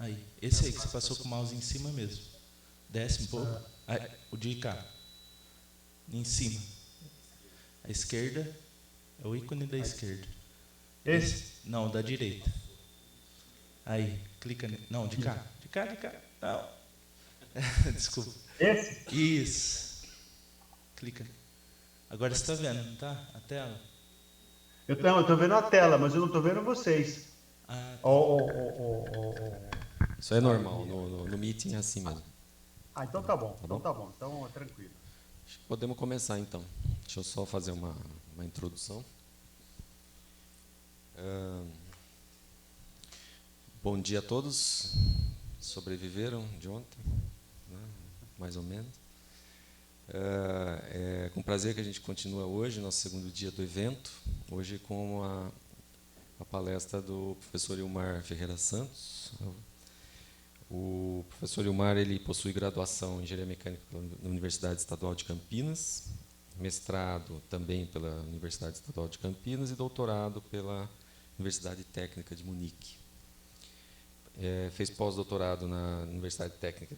Aí, esse aí que você passou com o mouse em cima mesmo. Desce um pouco. Aí, o de cá. Em cima. A esquerda é o ícone da esquerda. Esse? Não, da direita. Aí, clica nele. Não, de cá. De cá, de cá. Não. Desculpa. Esse? Isso. Clica. Agora você está vendo, não tá? A tela? Eu tô vendo a tela, mas eu não tô vendo vocês. Ah, tá. Isso é normal, no meeting é assim mesmo. Ah, então tá bom. Tá bom? Então tá bom. Então é tranquilo. Acho que podemos começar então. Deixa eu só fazer uma introdução. Bom dia a todos. Sobreviveram de ontem, né? Mais ou menos. É com prazer que a gente continua hoje, nosso segundo dia do evento. Hoje com a palestra do professor Ilmar Ferreira Santos. O professor Ilmar ele possui graduação em Engenharia Mecânica na Universidade Estadual de Campinas, mestrado também pela Universidade Estadual de Campinas e doutorado pela Universidade Técnica de Munique. Fez pós-doutorado na Universidade Técnica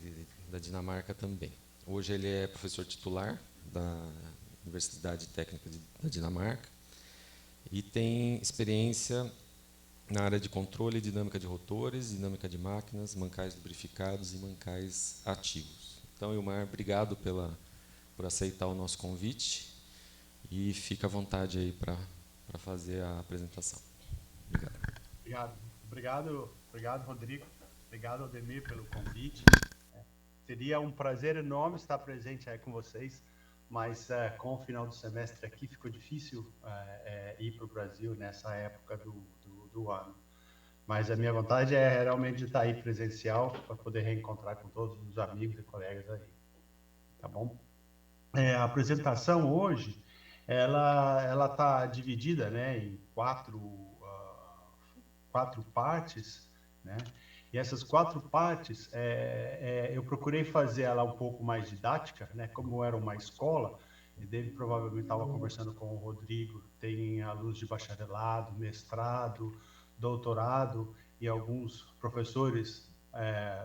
da Dinamarca também. Hoje ele é professor titular da Universidade Técnica da Dinamarca e tem experiência na área de controle e dinâmica de rotores, dinâmica de máquinas, mancais lubrificados e mancais ativos. Então, Ilmar, obrigado por aceitar o nosso convite e fica à vontade aí para fazer a apresentação. Obrigado. Obrigado, Rodrigo. Obrigado, Ademir, pelo convite. Seria um prazer enorme estar presente aí com vocês, mas com o final do semestre aqui ficou difícil ir para o Brasil nessa época do ano. Mas a minha vontade é realmente estar aí presencial para poder reencontrar com todos os amigos e colegas aí. Tá bom? A apresentação hoje, ela está dividida, né, em quatro partes, né? E essas quatro partes, eu procurei fazer ela um pouco mais didática, né? Como era uma escola, ele provavelmente estava conversando com o Rodrigo, tem alunos de bacharelado, mestrado, doutorado e alguns professores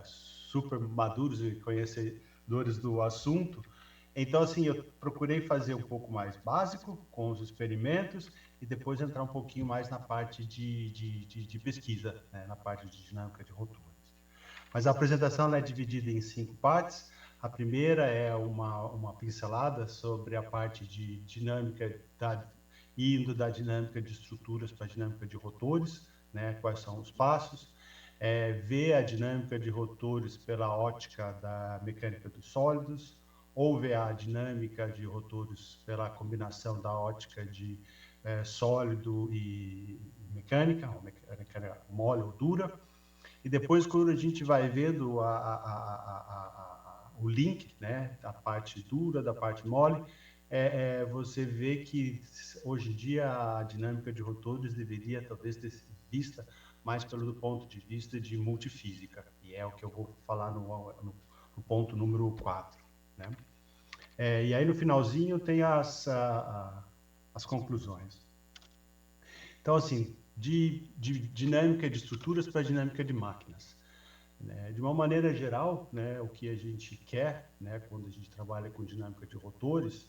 super maduros e conhecedores do assunto. Então, assim, eu procurei fazer um pouco mais básico, com os experimentos, e depois entrar um pouquinho mais na parte de pesquisa, né, na parte de dinâmica de rotores. Mas a apresentação é dividida em 5 partes. A primeira é uma pincelada sobre a parte de dinâmica, indo da dinâmica de estruturas para a dinâmica de rotores, né, quais são os passos. Ver a dinâmica de rotores pela ótica da mecânica dos sólidos, ou ver a dinâmica de rotores pela combinação da ótica de sólido e mecânica, ou mecânica mole ou dura. E depois, quando a gente vai vendo o link, né, da parte dura, da parte mole, você vê que hoje em dia a dinâmica de rotores deveria talvez ter sido vista mais pelo ponto de vista de multifísica, e é o que eu vou falar no ponto número 4. Né? E aí no finalzinho tem as conclusões. Então, assim, de dinâmica de estruturas para dinâmica de máquinas. Né? De uma maneira geral, né, o que a gente quer, né, quando a gente trabalha com dinâmica de rotores,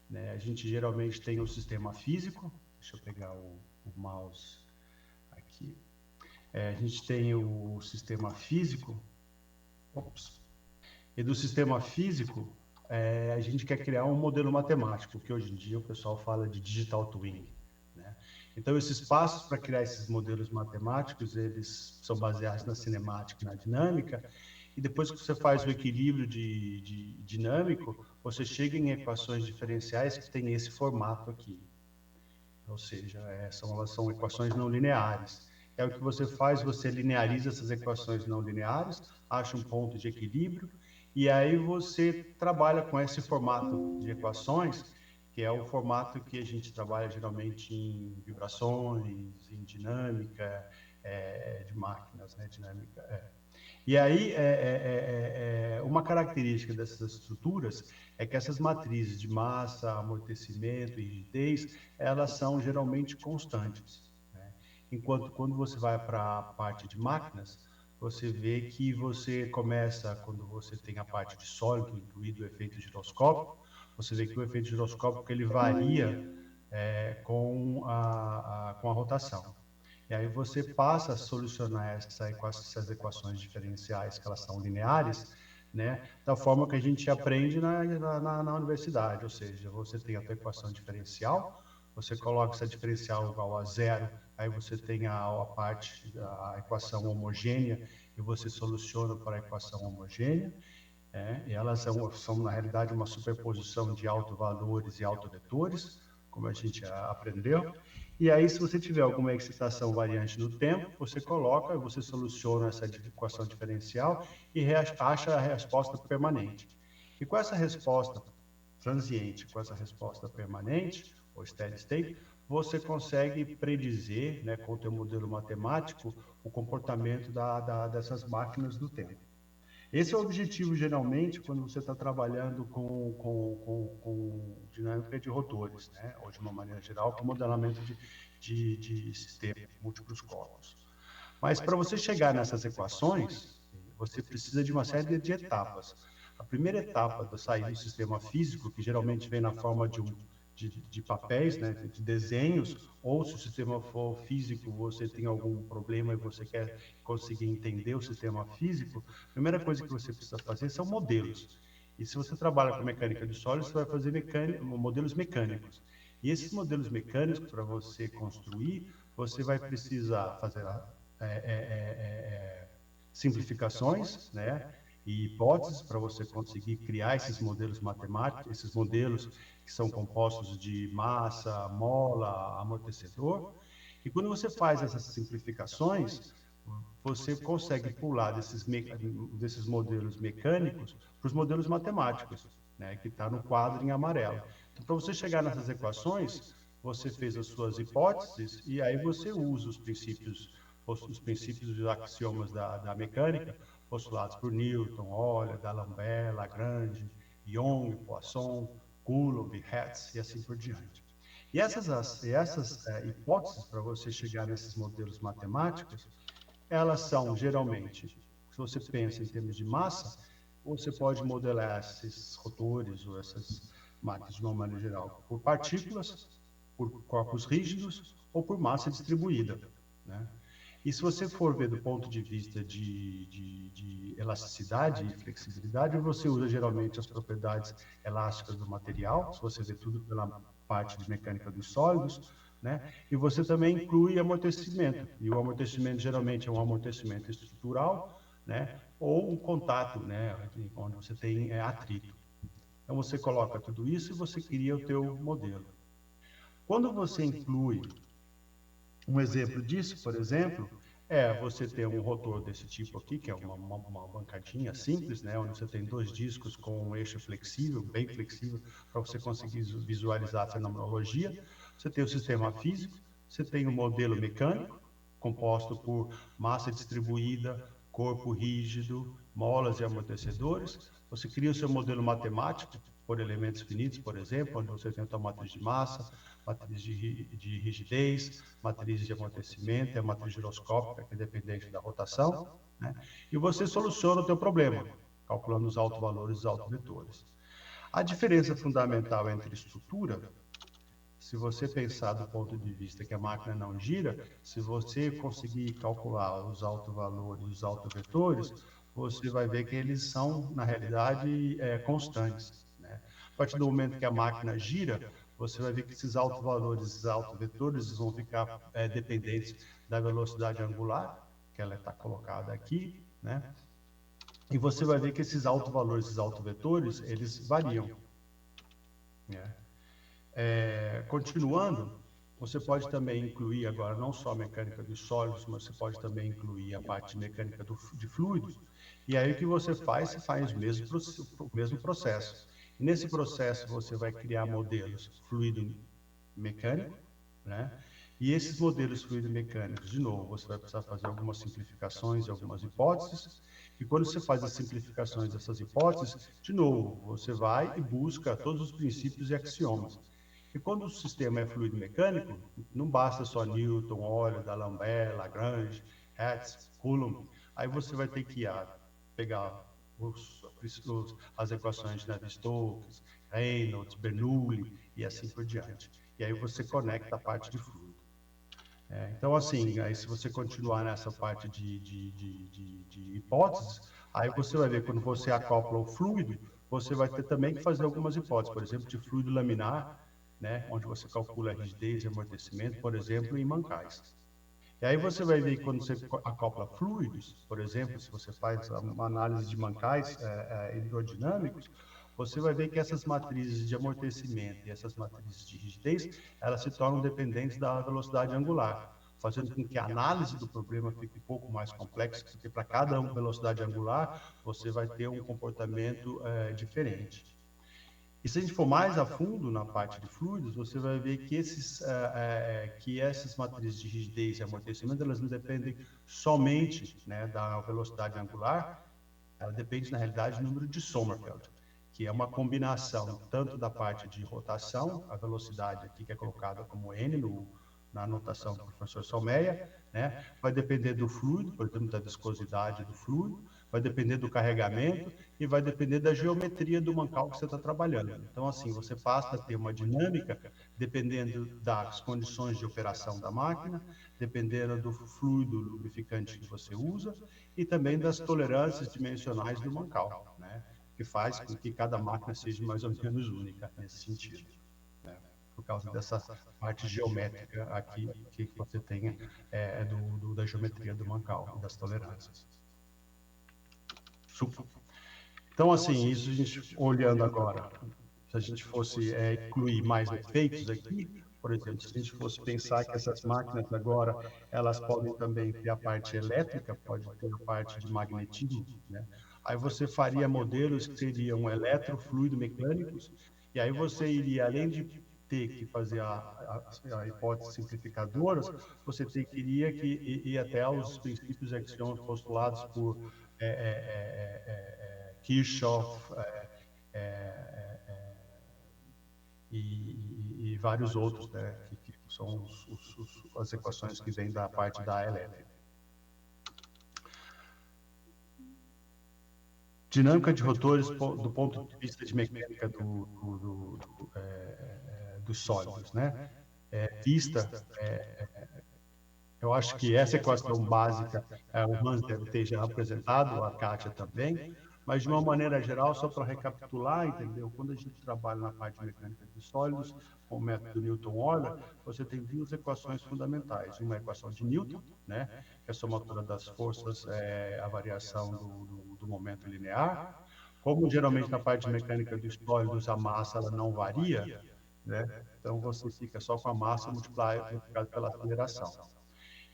né, a gente geralmente tem um sistema físico. Deixa eu pegar o mouse aqui. A gente tem o sistema físico. E do sistema físico, a gente quer criar um modelo matemático, que hoje em dia o pessoal fala de digital twin. Né? Então, esses passos para criar esses modelos matemáticos, eles são baseados na cinemática e na dinâmica, e depois que você faz o equilíbrio de dinâmico, você chega em equações diferenciais que têm esse formato aqui. Ou seja, são equações não lineares. É o que você faz, você lineariza essas equações não lineares, acha um ponto de equilíbrio, e aí você trabalha com esse formato de equações, que é o formato que a gente trabalha geralmente em vibrações, em dinâmica de máquinas, né? E aí, uma característica dessas estruturas é que essas matrizes de massa, amortecimento e rigidez, elas são geralmente constantes. Né? Enquanto quando você vai para a parte de máquinas, você vê que você começa, quando você tem a parte de sólido, incluído o efeito giroscópio, você vê que o efeito giroscópio ele varia com a rotação. E aí você passa a solucionar essas equações diferenciais, que elas são lineares, né, da forma que a gente aprende na universidade, ou seja, você tem a tua equação diferencial, você coloca essa diferencial igual a zero, aí você tem a equação homogênea, e você soluciona para a equação homogênea, e elas são, na realidade, uma superposição de autovalores e autovetores, como a gente aprendeu. E aí, se você tiver alguma excitação variante no tempo, você soluciona essa equação diferencial e acha a resposta permanente. E com essa resposta transiente, com essa resposta permanente, ou steady state, você consegue predizer, né, com o teu modelo matemático, o comportamento dessas máquinas do tempo. Esse é o objetivo, geralmente, quando você está trabalhando com dinâmica de rotores, né? Ou de uma maneira geral, com modelamento de sistemas, múltiplos corpos. Mas para você chegar nessas equações, você precisa de uma série de etapas. A primeira etapa da saída do sistema físico, que geralmente vem na forma de papéis, né, de desenhos, ou se o sistema for físico, você tem algum problema e você quer conseguir entender o sistema físico, a primeira coisa que você precisa fazer são modelos. E se você trabalha com mecânica de sólidos, você vai fazer modelos mecânicos. E esses modelos mecânicos, para você construir, você vai precisar fazer simplificações, né, e hipóteses para você conseguir criar esses modelos matemáticos, esses modelos que são compostos de massa, mola, amortecedor. E quando você faz essas simplificações, você consegue pular desses modelos mecânicos para os modelos matemáticos, né, que está no quadro em amarelo. Então, para você chegar nessas equações, você fez as suas hipóteses e aí você usa os princípios dos axiomas da mecânica, postulados por Newton, Euler, D'Alembert, Lagrange, Young, Poisson, Coulomb, Hertz e assim por diante. E essas hipóteses para você chegar nesses modelos matemáticos, elas são geralmente, se você pensa em termos de massa, você pode modelar esses rotores ou essas máquinas de uma maneira geral por partículas, por corpos rígidos ou por massa distribuída, né? E se você for ver do ponto de vista de elasticidade e flexibilidade, você usa geralmente as propriedades elásticas do material, se você vê tudo pela parte de mecânica dos sólidos, né? E você também inclui amortecimento, e o amortecimento geralmente é um amortecimento estrutural, né? Ou um contato, né? Onde você tem atrito. Então você coloca tudo isso e você cria o teu modelo. Quando você inclui um exemplo disso, por exemplo, você ter um rotor desse tipo aqui, que é uma bancadinha simples, né, onde você tem dois discos com um eixo flexível, bem flexível, para você conseguir visualizar a fenomenologia. Você tem o sistema físico, você tem o modelo mecânico, composto por massa distribuída, corpo rígido, molas e amortecedores. Você cria o seu modelo matemático por elementos finitos, por exemplo, onde você tem a matriz de massa, matriz de rigidez, matriz de amortecimento, a matriz giroscópica, que é dependente da rotação, né? E você soluciona o teu problema, calculando os autovalores e os autovetores. A diferença fundamental entre estrutura, se você pensar do ponto de vista que a máquina não gira, se você conseguir calcular os autovalores e os autovetores, você vai ver que eles são, na realidade, constantes, né? A partir do momento que a máquina gira, você vai ver que esses autovalores, esses autovetores, vão ficar dependentes da velocidade angular, que ela está colocada aqui, né? E você vai ver que esses autovalores, esses autovetores, eles variam, né? Continuando, você pode também incluir agora não só a mecânica dos sólidos, mas você pode também incluir a parte mecânica de fluidos. E aí o que você faz o mesmo processo. E nesse processo você vai criar modelos fluido mecânico, né? E esses modelos fluido mecânicos, de novo, você vai precisar fazer algumas simplificações e algumas hipóteses. E quando você faz as simplificações dessas hipóteses, de novo, você vai e busca todos os princípios e axiomas. E quando o sistema é fluido mecânico, não basta só Newton, Euler, D'Alembert, Lagrange, Hertz, Coulomb. Aí você vai ter que pegar as equações de Navier-Stokes, Reynolds, Bernoulli e assim por diante. E aí você conecta a parte de fluido. Então, assim, aí se você continuar nessa parte de hipóteses, aí você vai ver, quando você acopla o fluido, você vai ter também que fazer algumas hipóteses, por exemplo, de fluido laminar, né, onde você calcula a rigidez e amortecimento, por exemplo, em mancais. E aí você vai ver que quando você acopla fluidos, por exemplo, se você faz uma análise de mancais hidrodinâmicos, você vai ver que essas matrizes de amortecimento e essas matrizes de rigidez, elas se tornam dependentes da velocidade angular, fazendo com que a análise do problema fique um pouco mais complexa, porque para cada velocidade angular, você vai ter um comportamento diferente. E se a gente for mais a fundo na parte de fluidos, você vai ver que essas matrizes de rigidez e amortecimento, elas não dependem somente, né, da velocidade angular, ela depende, na realidade, do número de Sommerfeld, que é uma combinação tanto da parte de rotação, a velocidade aqui que é colocada como N na anotação do professor Salmeia, né? Vai depender do fluido, por exemplo, da viscosidade do fluido, vai depender do carregamento e vai depender da geometria do mancal que você está trabalhando. Então, assim, você passa a ter uma dinâmica dependendo das condições de operação da máquina, dependendo do fluido lubrificante que você usa e também das tolerâncias dimensionais do mancal, né? Que faz com que cada máquina seja mais ou menos única nesse sentido, né? Por causa dessa parte geométrica aqui que você tem da geometria do mancal, das tolerâncias. Então, assim, isso a gente olhando agora, se a gente fosse incluir mais efeitos aqui, por exemplo, se a gente fosse pensar que essas máquinas agora, elas podem também ter a parte elétrica, pode ter a parte de magnetismo, né? Aí você faria modelos que seriam eletrofluido mecânicos, e aí você iria, além de ter que fazer a hipótese simplificadoras, você teria que ir até os princípios que são postulados por Kirchhoff e vários outros, né, que são as equações que vêm da parte da elétrica. Dinâmica de rotores do ponto de vista de mecânica dos sólidos, né? Eu acho que essa equação básica o Hans deve ter já apresentado, a Kátia também, mas de uma maneira geral, só para recapitular, entendeu? Quando a gente trabalha na parte de mecânica de sólidos, com o método Newton-Euler, você tem duas equações fundamentais. Uma equação de Newton, né, que é a somatória das forças, a variação do momento linear. Como geralmente na parte de mecânica dos sólidos a massa ela não varia, né? Então você fica só com a massa multiplicada pela aceleração.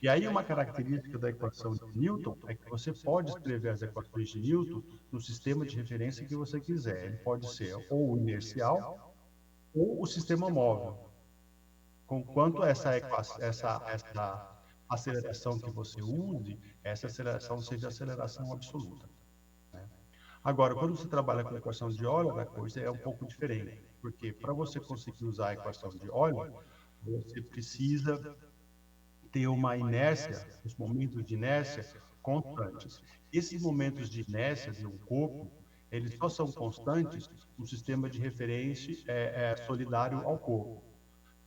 E aí uma característica da equação de Newton é que você pode escrever as equações de Newton no sistema de referência que você quiser. Ele pode ser ou inercial ou o sistema móvel. Conquanto essa aceleração que você use, essa aceleração seja aceleração absoluta, né? Agora, quando você trabalha com a equação de Euler, a coisa é um pouco diferente, porque para você conseguir usar a equação de Euler, você precisa ter uma inércia, os momentos de inércia constantes. Esses momentos de inércia de um corpo, eles só são constantes no sistema de referência solidário ao corpo.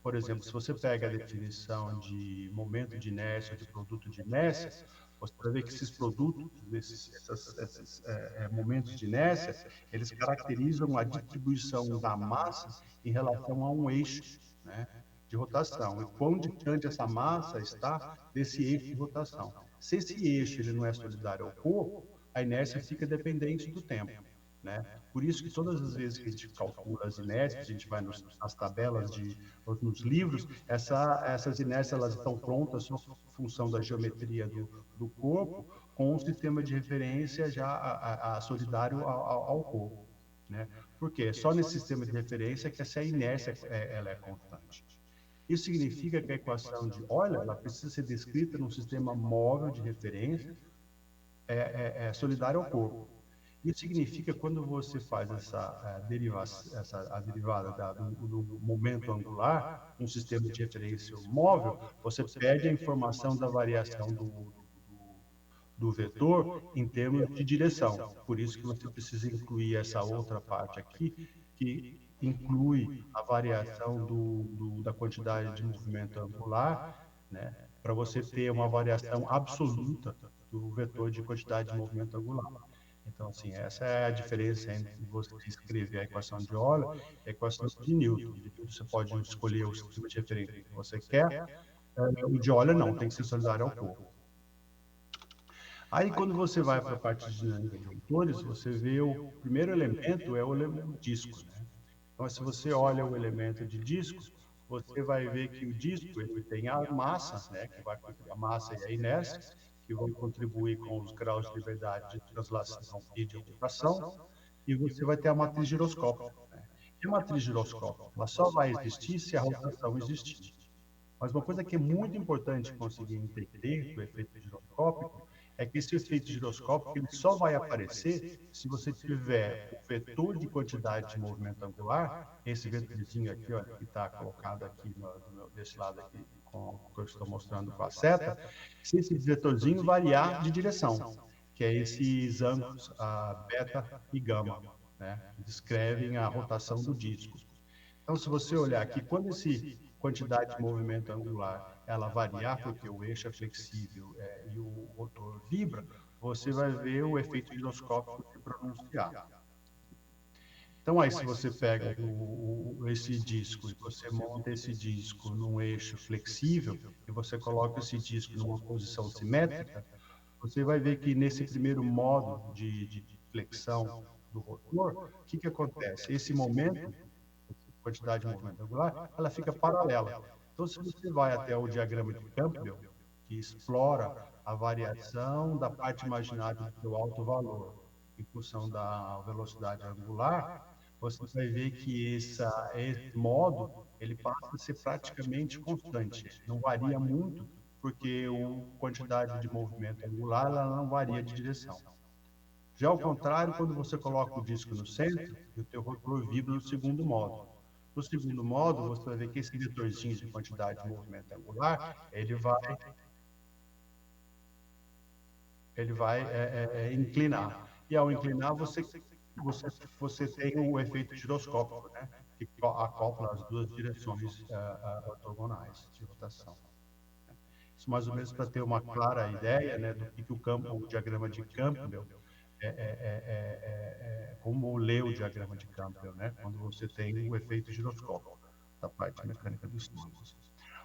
Por exemplo, se você pega a definição de momento de inércia, de produto de inércia, você vai ver que esses produtos, esses momentos de inércia, eles caracterizam a distribuição da massa em relação a um eixo, né, de rotação. E quão distante essa massa está desse eixo de rotação. Se esse eixo ele não é solidário ao corpo, a inércia fica dependente do tempo, né? Por isso que todas as vezes que a gente calcula as inércias, a gente vai nas tabelas nos livros, essas inércias elas estão prontas só em função da geometria do corpo, com um sistema de referência já solidário ao corpo, né? Porque é só nesse sistema de referência que essa inércia ela é constante. Isso significa que a equação de Euler ela precisa ser descrita num sistema móvel de referência solidário ao corpo. Isso significa que quando você faz a derivada do momento angular, um sistema de referência móvel, você perde a informação da variação do vetor em termos de direção. Por isso que você precisa incluir essa outra parte aqui, que inclui a variação da quantidade de movimento angular, né, para você ter uma variação absoluta do vetor de quantidade de movimento angular. Então, assim, essa é a diferença entre você escrever a equação de Euler e a equação de Newton. De Newton você pode escolher o sistema de referência que você quer, o de Euler não, tem que ser solidário ao corpo. Aí, quando você vai para a parte de dinâmica de vetores, você vê o primeiro elemento é o elemento disco, né? Então, se você olha o elemento de disco, você vai ver que o disco ele tem a massa, né, que vai a massa e a inércia, que vão contribuir com os graus de liberdade de translação e de rotação, e você vai ter a matriz giroscópica, né? E a matriz giroscópica, ela só vai existir se a rotação existir. Mas uma coisa que é muito importante conseguir entender do efeito giroscópico é que esse efeito giroscópico ele só vai aparecer se você tiver o vetor de quantidade de movimento angular, esse vetorzinho aqui, olha, que está colocado aqui desse lado aqui, que eu estou mostrando com a seta, se esse vetorzinho variar de direção, que é esses ângulos, a beta e gama, né, que descrevem a rotação do disco. Então, se você olhar aqui, quando esse quantidade de movimento angular ela variar, porque o eixo é flexível e o rotor vibra, você vai ver o efeito giroscópico se pronunciar. Então, aí, se você pega esse disco e você monta esse disco num eixo flexível e você coloca esse disco numa posição simétrica, você vai ver que nesse primeiro modo de flexão do rotor, o que acontece? Esse momento quantidade de movimento angular, ela fica paralela. Então, se você vai até o diagrama de Campbell, que explora a variação da parte imaginária do seu alto valor em função da velocidade angular, você vai ver que esse modo ele passa a ser praticamente constante. Não varia muito, porque a quantidade de movimento angular ela não varia de direção. Já ao contrário, quando você coloca o disco no centro, o teu rotor vibra no segundo modo. No segundo modo, você vai ver que esse vetorzinho de quantidade de movimento angular, ele vai inclinar. E ao inclinar, você tem o efeito giroscópico, né? Que acopla as duas direções ortogonais de rotação. Isso mais ou menos para ter uma clara ideia, né, do que o diagrama de Campbell como ler o diagrama de Campbell, né? Quando você tem o efeito giroscópico da parte mecânica dos fluidos.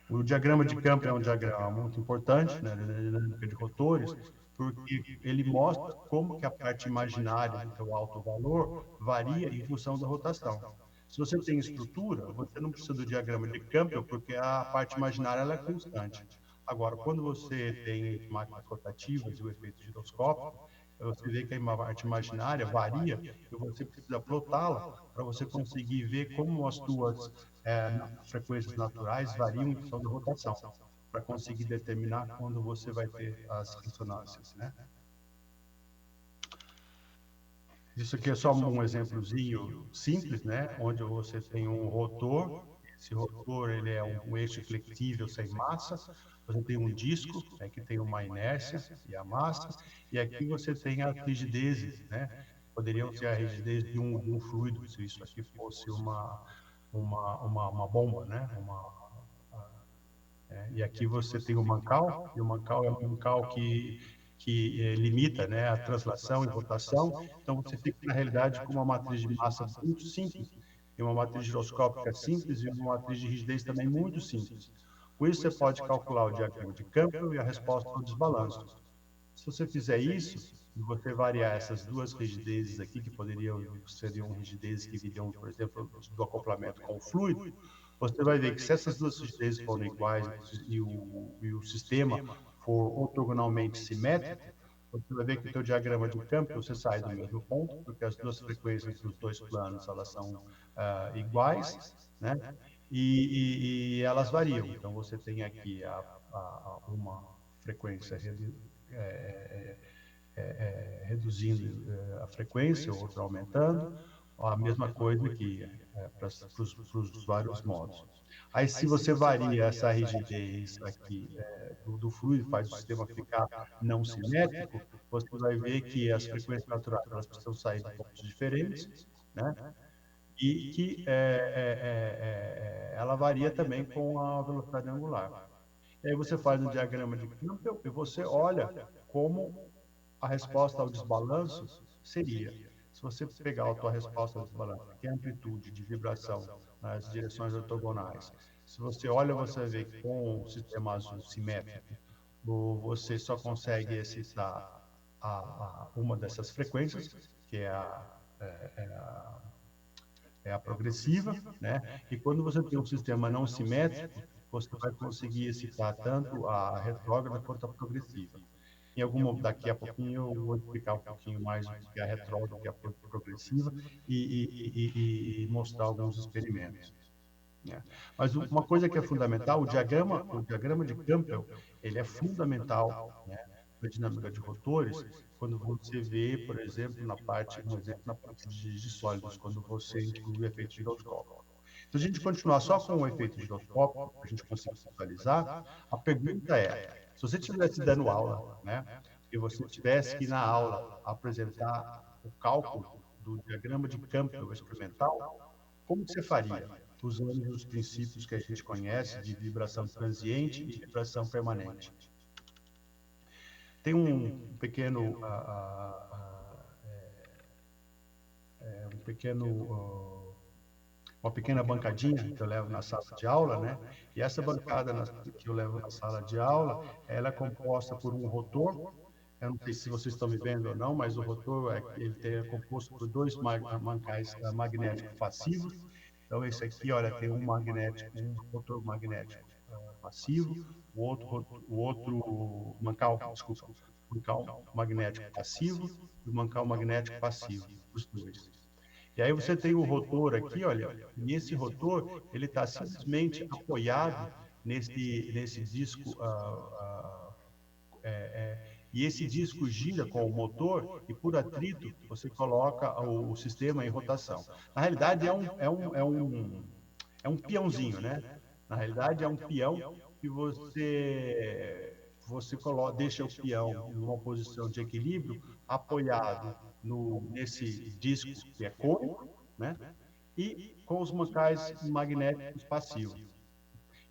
O diagrama de Campbell é um diagrama muito importante, né, da dinâmica de rotores, porque ele mostra como que a parte imaginária do seu alto valor varia em função da rotação. Se você tem estrutura, você não precisa do diagrama de Campbell, porque a parte imaginária ela é constante. Agora, quando você tem máquinas rotativas e o efeito giroscópico, você vê que a parte imaginária varia e você precisa plotá-la para você conseguir ver como as suas frequências naturais variam em função da rotação, para conseguir determinar quando você vai ter as ressonâncias, né? Isso aqui é só um exemplozinho simples, né? Onde você tem um rotor. Esse rotor ele é um eixo flexível sem massa. Você tem um disco, né, que tem uma inércia e a massa. E aqui você tem as rigidezes, né? Poderiam ser a rigidez de um fluido, se isso aqui fosse uma bomba, né? E aqui você tem o mancal, e o mancal é um mancal que limita, né, a translação e rotação. Então, você fica, na realidade, com uma matriz de massa muito simples, e uma matriz giroscópica simples, e uma matriz de rigidez também muito simples. Com isso, você pode calcular o diagrama de Campbell e a resposta ao desbalanço. Se você fizer isso, e você variar essas duas rigidezes aqui, que seriam rigidezes que viriam, por exemplo, do acoplamento com o fluido, você vai ver que se essas duas rigidezes forem iguais e o sistema for ortogonalmente simétrico, você vai ver que o teu diagrama de Campbell você sai do mesmo ponto, porque as duas frequências dos dois planos elas são iguais, né? E elas variam. Então você tem aqui uma frequência reduzindo a frequência, outra aumentando, a mesma coisa aqui, para os vários modos. Aí, se você varia essa rigidez aqui do fluido, faz o sistema ficar não simétrico, você vai ver que as frequências naturais elas precisam sair de pontos diferentes, né? E que ela varia também com a velocidade angular. E aí você faz um diagrama de Campbell e você olha como a resposta ao desbalanço seria. Se você pegar a tua resposta ao desbalanço, que é a amplitude de vibração nas direções ortogonais, se você olha, você vê que com o sistema azul simétrico, você só consegue excitar uma dessas frequências, que é a progressiva, né? E quando você tem um sistema não simétrico, você vai conseguir excitar tanto a retrógrada quanto a progressiva. Daqui a pouquinho eu vou explicar um pouquinho mais o que é a retrógrada, o que é a progressiva e mostrar alguns experimentos, né? Mas uma coisa que é fundamental, o diagrama de Campbell, ele é fundamental, né, para a dinâmica de rotores, quando você vê, por exemplo, um exemplo na parte de sólidos, quando você inclui o efeito giroscópio. Se a gente continuar só com o efeito giroscópio, a gente conseguir visualizar, a pergunta é, se você estivesse dando aula, né, e você tivesse que na aula apresentar o cálculo do diagrama de Campbell experimental, como que você faria? Usando os princípios que a gente conhece de vibração transiente e vibração permanente. Tem um pequeno, uma pequena bancadinha que eu levo na sala de aula, né? E essa bancada que eu levo na sala de aula, ela é composta por um rotor. Eu não sei se vocês estão me vendo ou não, mas o rotor é composto por dois mancais magnéticos passivos. Então, esse aqui, olha, tem um rotor magnético passivo, o outro mancal magnético passivo e o mancal magnético passivo, os dois. E aí você tem o rotor aqui, olha, e esse rotor, ele está simplesmente apoiado nesse disco, e esse disco gira com o motor e por atrito você coloca o sistema em rotação. Na realidade, é um peãozinho, né? Na realidade, é um peão que você deixa o peão numa posição de equilíbrio apoiado nesse disco que é cônico, né? E com os mancais magnéticos passivos.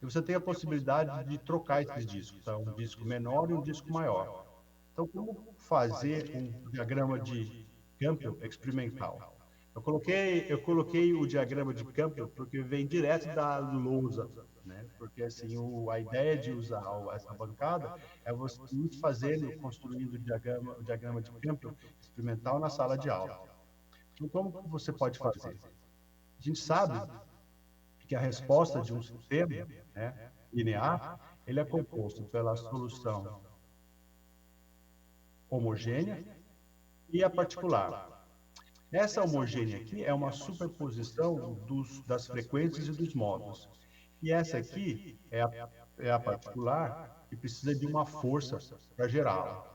E você tem a possibilidade de trocar esses discos, tá? Um disco menor e um disco maior. Então, como fazer um diagrama de Campbell experimental? Eu coloquei o diagrama de Campbell porque vem direto da lousa, né? Porque assim, a ideia de usar essa bancada é você ir fazendo, construindo o diagrama de Campbell experimental na sala de aula. Então, como que você pode fazer? A gente sabe que a resposta de um sistema, né, linear, ele é composto pela solução homogênea e a particular. Essa homogênea aqui é uma superposição das frequências e dos modos. E essa aqui é a particular que precisa de uma força para gerá-la.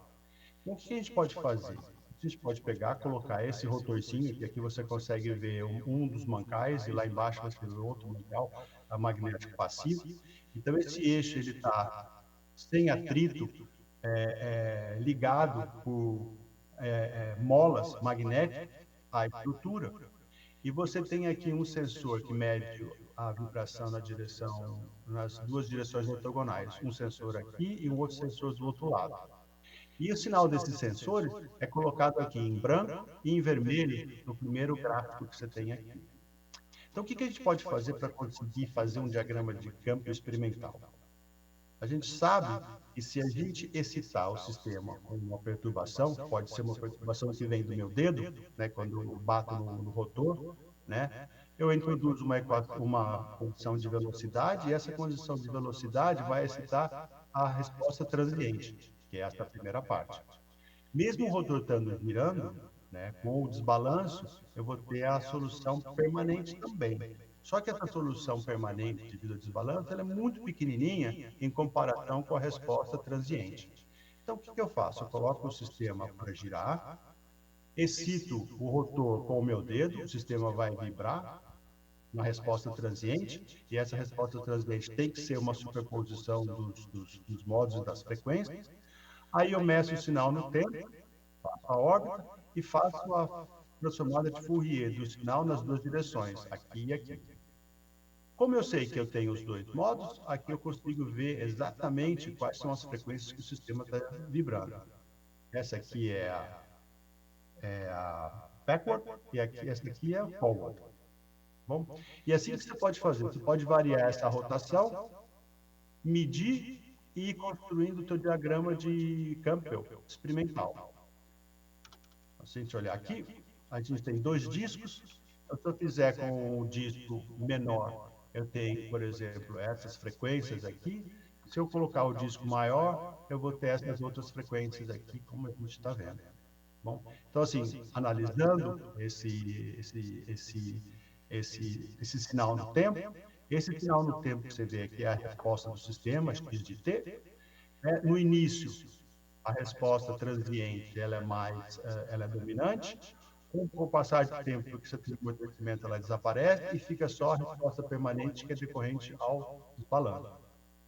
Então, o que a gente pode fazer? A gente pode pegar, colocar esse rotorzinho, que aqui você consegue ver um dos mancais, e lá embaixo você vê outro mancal magnético passivo. Então, esse eixo ele está sem atrito, ligado por molas magnéticas à estrutura. E você tem aqui um sensor que mede a vibração nas duas direções ortogonais, um sensor aqui e um outro sensor do outro lado. E o sinal desses sensores é colocado aqui em branco e em vermelho no primeiro gráfico que você tem aqui. Então, o que a gente pode fazer para conseguir fazer um diagrama de campo experimental? A gente sabe que se a gente excitar o sistema com uma perturbação, pode ser uma perturbação que vem do meu dedo, né, quando eu bato no rotor, né, eu introduzo uma condição de velocidade e essa condição de velocidade vai excitar a resposta transiente, que é essa primeira parte. Mesmo o rotor estando girando, né, com o desbalanço, eu vou ter a solução permanente também. Só que essa solução permanente devido ao desbalanço, ela é muito pequenininha em comparação com a resposta transiente. Então, o que eu faço? Eu coloco o sistema para girar excito o rotor com o meu dedo, o sistema vai vibrar uma resposta transiente, e essa resposta transiente tem que ser uma superposição dos modos e das frequências. Aí eu meço o sinal no tempo, faço a órbita e faço a transformada de Fourier do sinal nas duas direções, aqui e aqui. Como eu sei que eu tenho os dois modos, aqui eu consigo ver exatamente quais são as frequências que o sistema está vibrando. Essa aqui é a backward e essa aqui é a forward. Bom, e assim que você pode fazer, você pode variar essa rotação, medir e ir construindo o teu diagrama de Campbell experimental. Se a gente olhar aqui, a gente tem dois discos. Então, se eu fizer com o disco menor, eu tenho, por exemplo, essas frequências aqui. Se eu colocar o disco maior, eu vou ter essas outras frequências aqui, como a gente está vendo. Bom, então, assim, analisando esse sinal no tempo, esse sinal no tempo que você vê aqui é a resposta do sistema, x de t. No início, a resposta transiente ela é dominante. Com o passar do tempo, porque você tem um amortecimento, ela desaparece e fica só a resposta permanente que é decorrente ao balanço.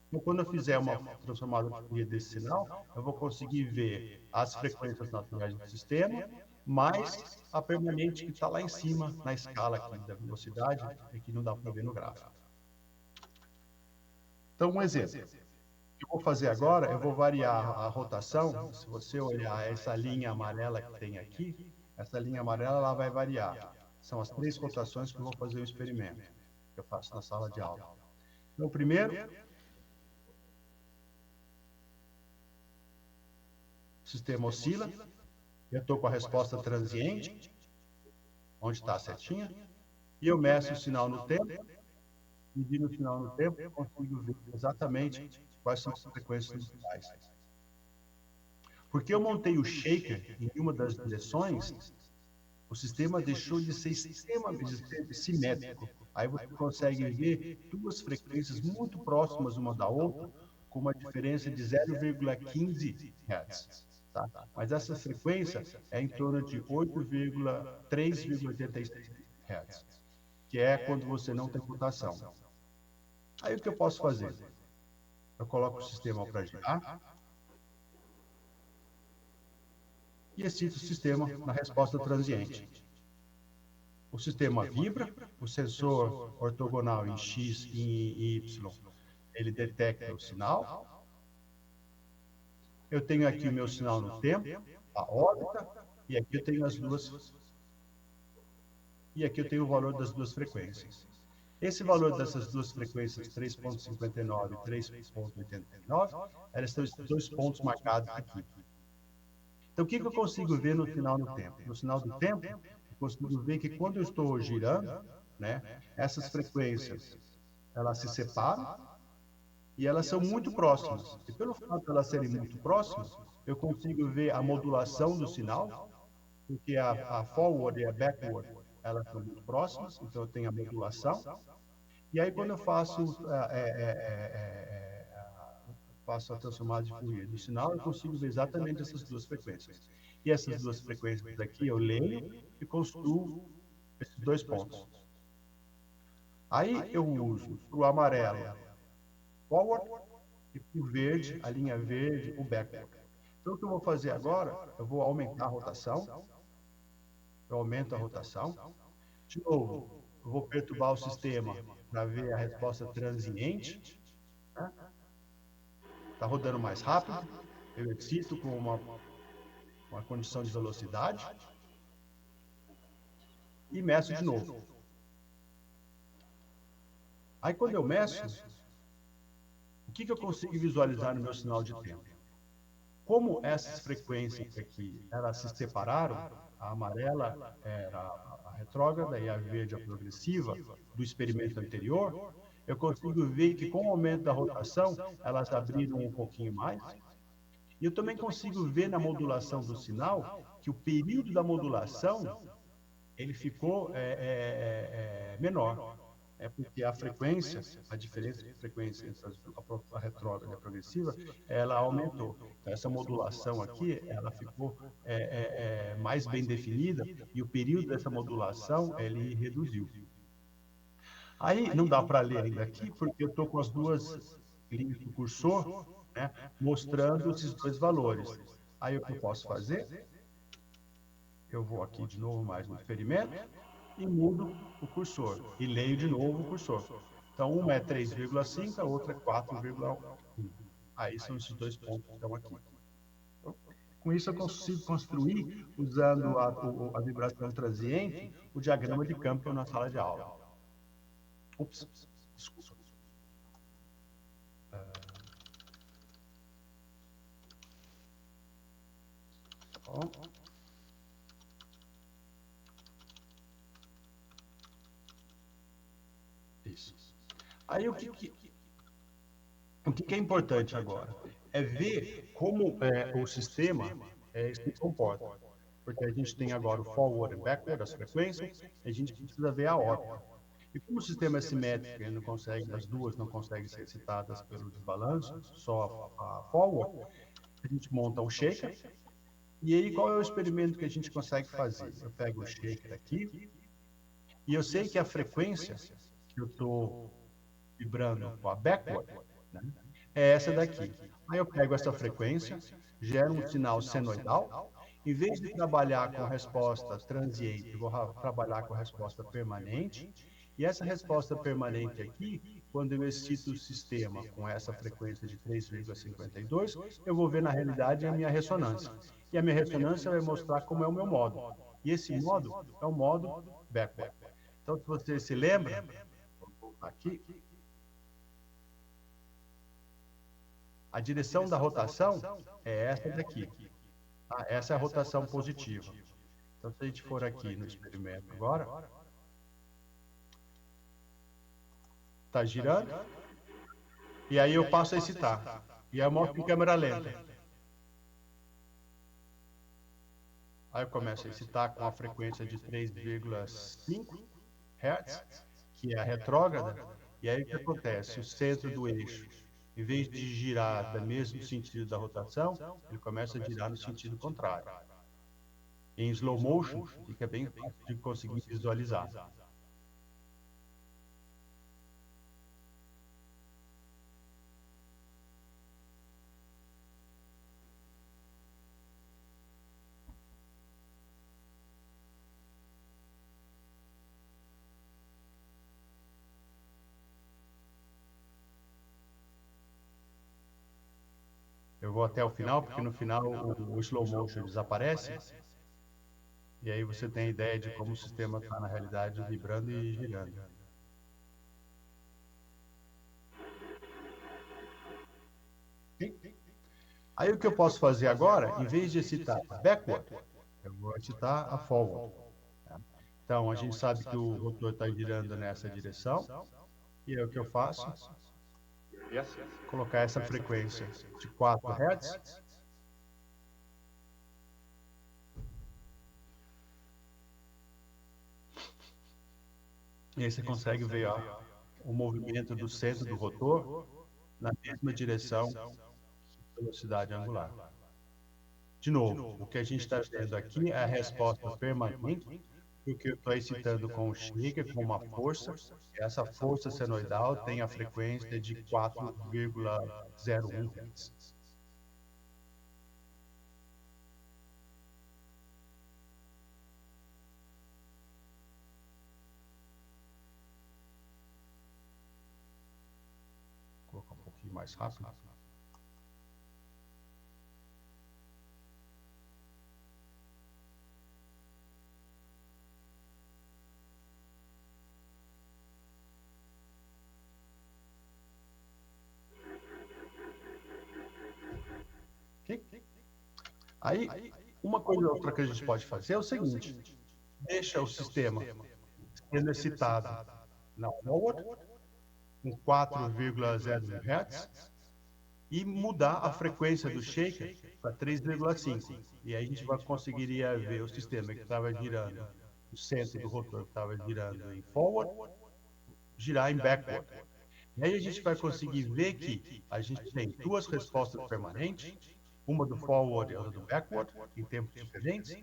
Então, quando eu fizer uma transformada de Fourier desse sinal, eu vou conseguir ver as frequências naturais do sistema, mais a permanente que está lá em cima, na escala aqui da velocidade, e que não dá para ver no gráfico. Então, um exemplo. O que eu vou fazer agora, eu vou variar a rotação. Se você olhar essa linha amarela que tem aqui, essa linha amarela ela vai variar. São as 3 rotações que eu vou fazer o experimento, que eu faço na sala de aula. Então, primeiro, o sistema oscila, eu estou com a resposta transiente, onde está a setinha, e eu meço o sinal no tempo, medindo o sinal no tempo, eu consigo ver exatamente quais são as frequências musicais. Porque eu montei o shaker em uma das direções, o sistema deixou de ser extremamente simétrico. Aí você consegue ver duas frequências muito próximas uma da outra, com uma diferença de 0,15 Hz. Tá? Mas essa frequência é em torno de 8,3,86 Hz, que é quando você não tem rotação. Aí o que eu posso fazer? Eu coloco o sistema para girar e excito o sistema na resposta transiente. O sistema vibra, o sensor ortogonal em X e em Y, ele detecta o sinal. Eu tenho aqui o meu sinal no tempo, a órbita, e aqui eu tenho as duas. E aqui eu tenho o valor das duas frequências. Esse valor dessas duas frequências, 3,59 e 3,89, elas têm esses dois pontos marcados aqui. Então, o que eu consigo ver no sinal no tempo? No sinal do tempo, eu consigo ver que quando eu estou girando, né, essas frequências, elas se separam e elas são muito próximas. E pelo fato de elas serem muito próximas, eu consigo ver a modulação do sinal, porque a forward e a backward, elas são muito próximas, então eu tenho a modulação. E aí, quando eu faço a transformada de Fourier do sinal, eu consigo ver exatamente essas duas frequências. E essas duas frequências aqui eu leio e construo esses dois pontos. Aí eu uso para o amarelo forward e para o verde, a linha verde, o backward. Então, o que eu vou fazer agora, eu vou aumentar a rotação. Eu aumento a rotação. De novo, eu vou perturbar o sistema para ver a resposta transiente. Está rodando mais rápido. Eu excito com uma condição de velocidade. E meço de novo. Aí, quando eu meço, o que eu consigo visualizar no meu sinal de tempo? Como essas frequências aqui, elas se separaram, a amarela era a retrógrada e a verde a progressiva do experimento anterior, eu consigo ver que com o aumento da rotação, elas abriram um pouquinho mais. E eu também consigo ver na modulação do sinal que o período da modulação ele ficou menor. é porque a frequência, a diferença de frequência entre a retrógrada e a progressiva, ela aumentou. Então, essa modulação aqui, ela ficou mais bem definida e o período dessa modulação, ele reduziu. Aí, não dá para ler ainda aqui, porque eu estou com as duas linhas do cursor, né, mostrando esses dois valores. Aí, o que eu posso fazer? Eu vou aqui de novo mais no experimento e mudo o cursor e leio de novo o cursor. Então, uma é 3,5, a outra é 4,1. Aí são esses dois pontos que estão aqui. Com isso, eu consigo construir, usando a vibração transiente, o diagrama de campo na sala de aula. Ups, desculpa. Bom. Isso. Aí o que é importante agora? É ver como o sistema se comporta. Porque a gente tem agora o forward e backward, as frequências, e a gente precisa ver a órbita. E como o sistema é simétrico, ele não consegue, as duas não conseguem ser excitadas pelo desbalanço, só a forward, a gente monta um shaker. E aí, qual é o experimento que a gente consegue fazer? Eu pego o shaker aqui, e eu sei que a frequência que eu estou vibrando com a backward, né, é essa daqui. Aí eu pego essa frequência, gero um sinal senoidal. Em vez de trabalhar com resposta transiente, eu vou trabalhar com resposta permanente. E essa resposta permanente aqui, quando eu excito o sistema com essa frequência de 3,52, eu vou ver na realidade a minha ressonância. E a minha ressonância vai mostrar como é o meu modo. E esse modo é o modo backward. Então, se você se lembra, vou voltar aqui. A direção da rotação é essa daqui. Essa é a rotação positiva. Então, se a gente for aqui no experimento agora, está girando, e aí eu passo a excitar. E aí eu mostro em câmera lenta. Aí eu começo a excitar com a frequência de 3,5 Hz, que é a retrógrada, e aí o que acontece? O centro do eixo, em vez de girar no mesmo sentido da rotação, ele começa a girar no sentido contrário. Em slow motion, fica bem fácil de conseguir visualizar. Eu vou até o final, porque no final o slow motion desaparece. E aí você tem a ideia de como o sistema está, na realidade, vibrando e girando. Aí o que eu posso fazer agora, em vez de excitar a backward, eu vou excitar a forward. Então, a gente sabe que o rotor está girando nessa direção. E aí o que eu faço? Colocar essa frequência de 4 Hz. E aí você consegue ver o movimento do centro do rotor na mesma direção que velocidade angular. De novo, o que a gente está vendo aqui é a resposta permanente, porque eu estou excitando com o shaker, com uma força. Essa força senoidal tem a frequência de 4,01 Hz. Vou colocar um pouquinho mais rápido. Aí, uma coisa outra que a gente pode fazer é o seguinte: deixa o sistema sendo excitado na forward, com 4,01 Hz, e mudar a frequência do shaker para 3,5. E aí a gente conseguiria ver o sistema que estava girando, o centro do rotor que estava girando em forward, girar em backward. E aí a gente vai conseguir ver que a gente tem duas respostas permanentes, uma do forward e outra do backward, em tempos diferentes.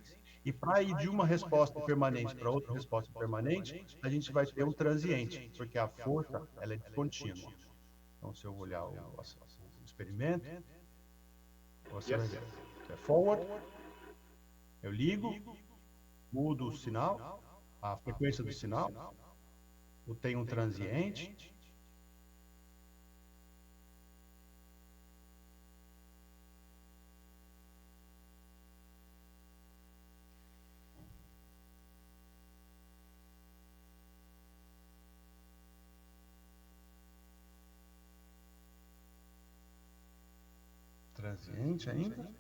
E para ir de uma resposta permanente para outra resposta permanente, a gente vai ter um transiente, porque a força ela é descontínua. Então, se eu olhar o experimento, você vai ver. É forward, eu ligo, mudo o sinal, a frequência do sinal, eu tenho um transiente. Transiente ainda.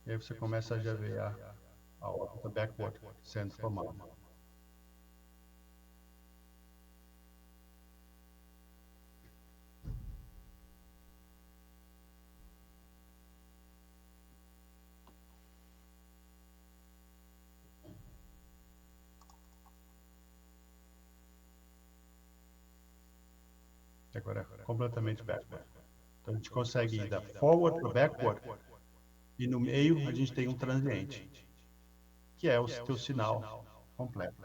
E aí você começa a já ver a órbita backward sendo formada. Agora é completamente backward. Então a gente consegue ir da forward para backward e no meio a gente tem um transiente, que é o teu sinal completo.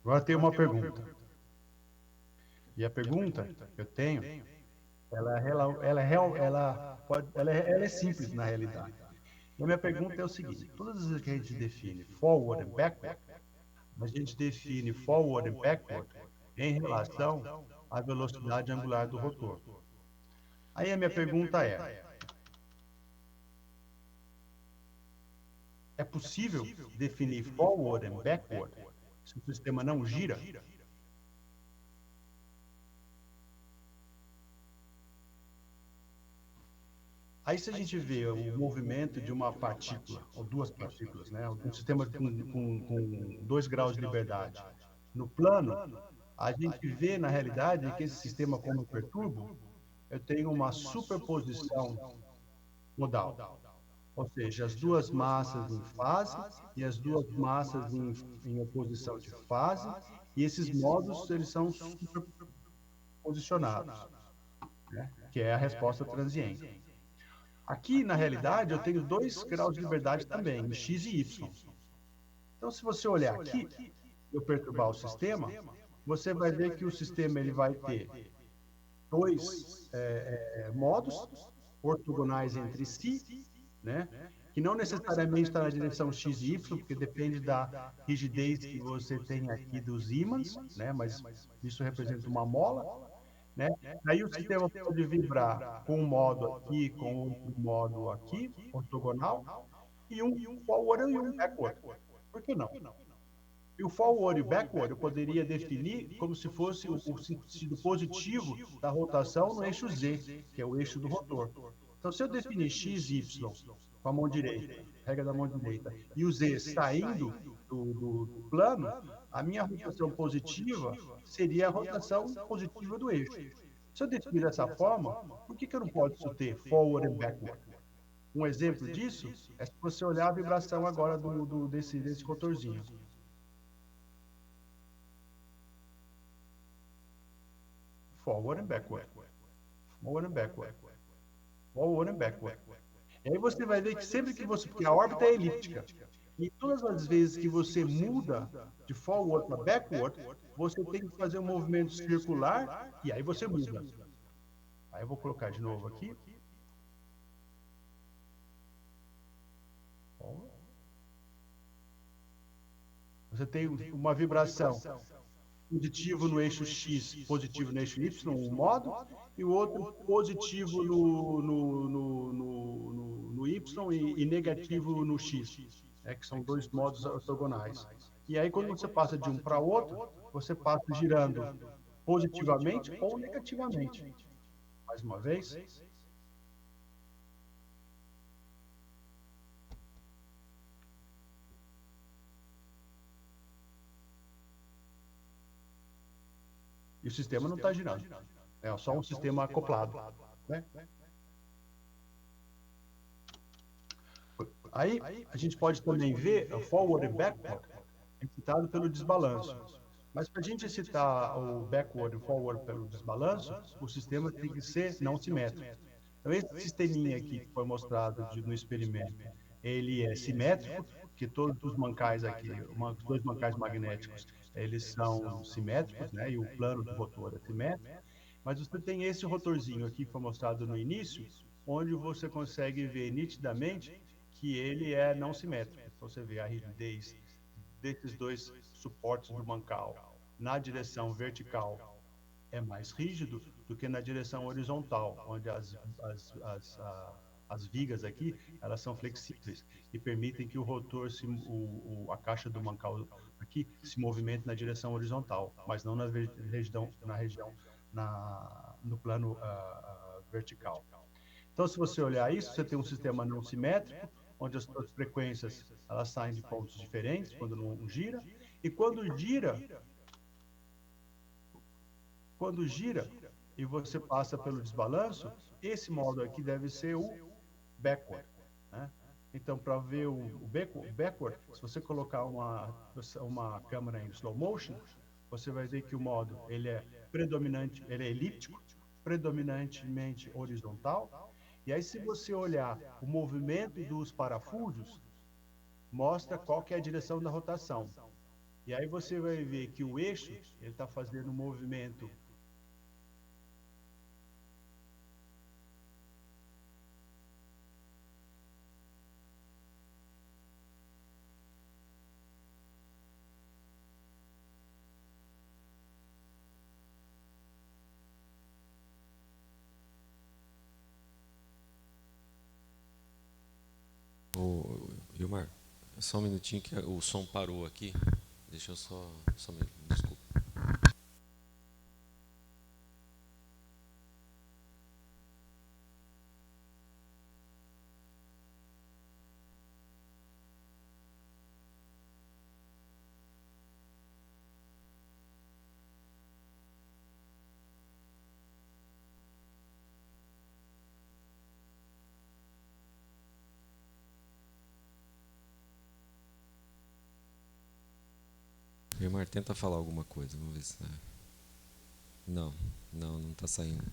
Agora tem uma pergunta. E a pergunta que eu tenho, ela é simples na realidade. E a minha pergunta é o seguinte: todas as vezes que a gente define forward e backward, a gente define forward e backward em relação à velocidade angular do rotor. Aí a minha pergunta é possível definir forward e backward se o sistema não gira? Aí se a gente vê o movimento de uma partícula, ou duas partículas, né, um sistema com 2 graus de liberdade, no plano, a gente vê na realidade que esse sistema, como eu perturbo, eu tenho uma superposição modal. Ou seja, as duas massas em fase e as duas massas em oposição de fase, e esses modos eles são superposicionados, né, que é a resposta transiente. Aqui, na realidade, eu tenho 2 graus de liberdade também, em x e y. Então, se você olhar aqui, eu perturbar o sistema, você vai ver que o sistema ele vai ter 2 modos ortogonais entre si, né? Que não necessariamente está na direção x e y, porque depende da rigidez que você tem aqui dos ímãs, né? Mas isso representa uma mola, né? Aí o sistema pode vibrar com um modo aqui, com outro modo aqui, ortogonal, e um forward e um backward. Por que não? E o forward e o backward eu poderia definir como se fosse o sentido positivo da rotação no eixo Z, que é o eixo do rotor. Então, se eu definir x, y com a mão direita, regra da mão direita, e o Z saindo do plano, a minha rotação positiva seria a rotação positiva do eixo. Se eu definir dessa forma, por que eu não posso ter forward e backward? Um exemplo disso é se você olhar a vibração agora desse rotorzinho. Forward and backward. Forward and backward. Forward and backward. E aí você vai ver que sempre que você... Porque a órbita é elíptica. E todas as vezes que você muda de forward para backward, você tem que fazer um movimento circular e aí você muda. Aí eu vou colocar de novo aqui. Você tem uma vibração positivo no eixo X, positivo no eixo Y, um modo, e o outro positivo no Y e negativo no X, né, que são 2 modos ortogonais. E aí, quando você passa de um para outro, você passa girando positivamente ou negativamente. Mais uma vez. E o sistema não está girando. É só um sistema acoplado, né? Aí a gente pode também ver o forward e backward excitado pelo desbalanço. Mas para a gente excitar o backward e o forward pelo desbalanço, o sistema tem que ser não simétrico. Então, esse sisteminha aqui que foi mostrado no experimento, ele é simétrico, que todos os mancais aqui, os dois mancais magnéticos, eles são simétricos, né? E o plano do rotor é simétrico. Mas você tem esse rotorzinho aqui que foi mostrado no início, onde você consegue ver nitidamente que ele é não simétrico. Então, você vê a rigidez desses dois suportes do mancal na direção vertical é mais rígido do que na direção horizontal, onde as vigas aqui, elas são flexíveis e permitem que o rotor, a caixa do mancal aqui, se movimente na direção horizontal, mas não no plano vertical. Então, se você olhar isso, você tem um sistema não simétrico, onde as suas frequências elas saem de pontos diferentes quando não gira, e quando gira e você passa pelo desbalanço, esse modo aqui deve ser o backward, né? Então, para ver o backward, se você colocar uma câmera em slow motion, você vai ver que o modo ele é elíptico, predominantemente horizontal. E aí, se você olhar o movimento dos parafusos, mostra qual que é a direção da rotação. E aí você vai ver que o eixo ele está fazendo um movimento Ô, Ilmar, só um minutinho que o som parou aqui. Deixa eu só me desculpa. Ilmar, tenta falar alguma coisa, vamos ver se... Não, não está saindo.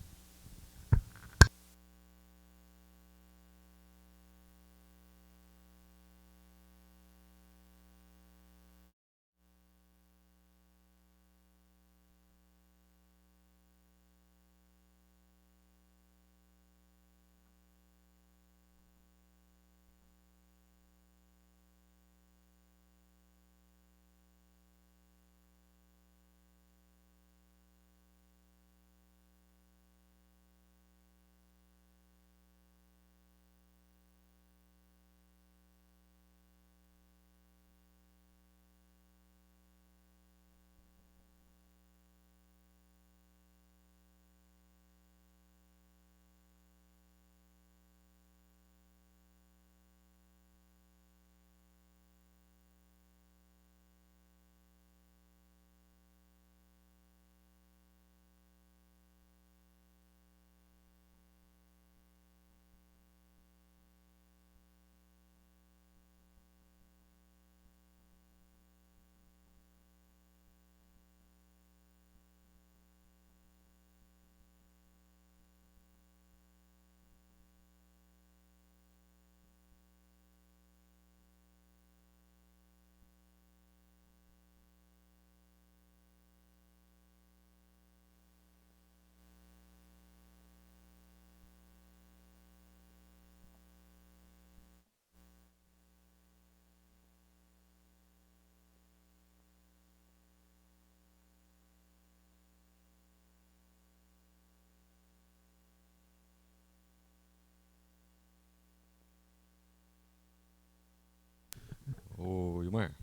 Ô, Ilmar,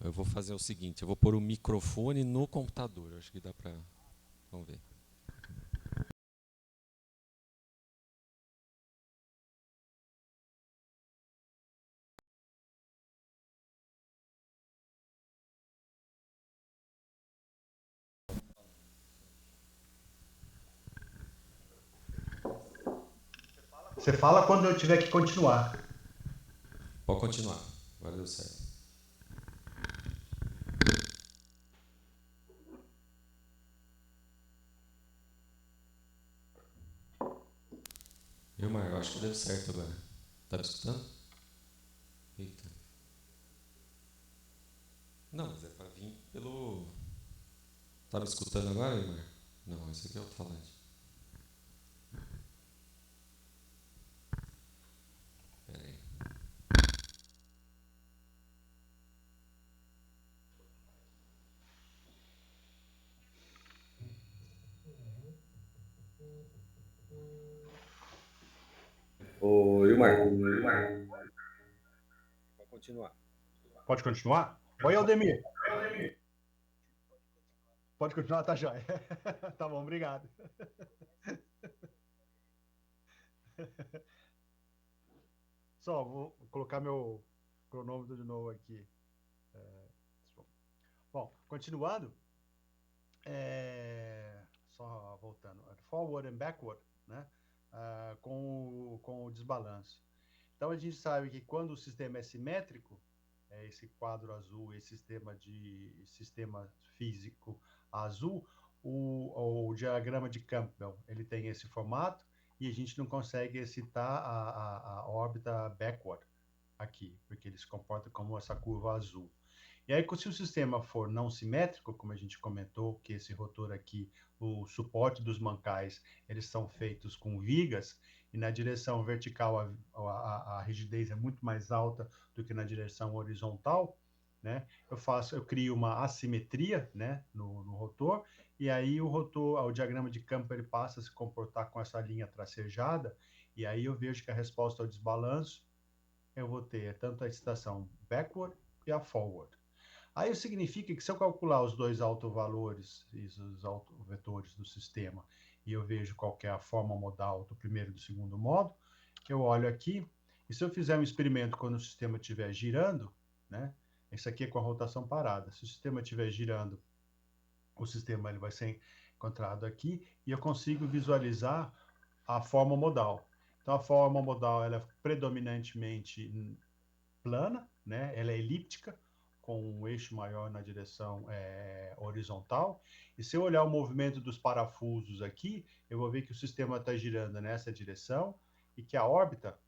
eu vou fazer o seguinte, eu vou pôr o microfone no computador, acho que dá para... Vamos ver. Você fala quando eu tiver que continuar. Pode continuar. Agora deu certo. Mar, eu acho que deu certo agora. Tá me escutando? Eita. Não, mas é para vir pelo... Tá me escutando agora, Ilmar? Não, esse aqui é o alto-falante. Espera aí. Ô, Ilmar. Pode continuar. Pode continuar? Oi, Aldemir. Pode continuar, tá jóia. Tá bom, obrigado. Só, vou colocar meu cronômetro de novo aqui. Bom, continuando. Só voltando. Forward and backward, né? Com o desbalanço. Então, a gente sabe que quando o sistema é simétrico, esse quadro azul, esse sistema físico azul, o diagrama de Campbell, ele tem esse formato e a gente não consegue excitar a órbita backward aqui, porque ele se comporta como essa curva azul. E aí, se o sistema for não simétrico, como a gente comentou, que esse rotor aqui, o suporte dos mancais, eles são feitos com vigas, e na direção vertical a rigidez é muito mais alta do que na direção horizontal, né? Eu crio uma assimetria, né, no rotor, e aí o diagrama de campo ele passa a se comportar com essa linha tracejada, e aí eu vejo que a resposta ao desbalanço eu vou ter tanto a excitação backward e a forward. Aí significa que se eu calcular os dois autovalores, os autovetores do sistema, e eu vejo qual é a forma modal do primeiro e do segundo modo, eu olho aqui, e se eu fizer um experimento quando o sistema estiver girando, né? Isso aqui é com a rotação parada. Se o sistema estiver girando, o sistema ele vai ser encontrado aqui, e eu consigo visualizar a forma modal. Então, a forma modal ela é predominantemente plana, né? Ela é elíptica, com um eixo maior na direção horizontal. E se eu olhar o movimento dos parafusos aqui, eu vou ver que o sistema está girando nessa direção e que a órbita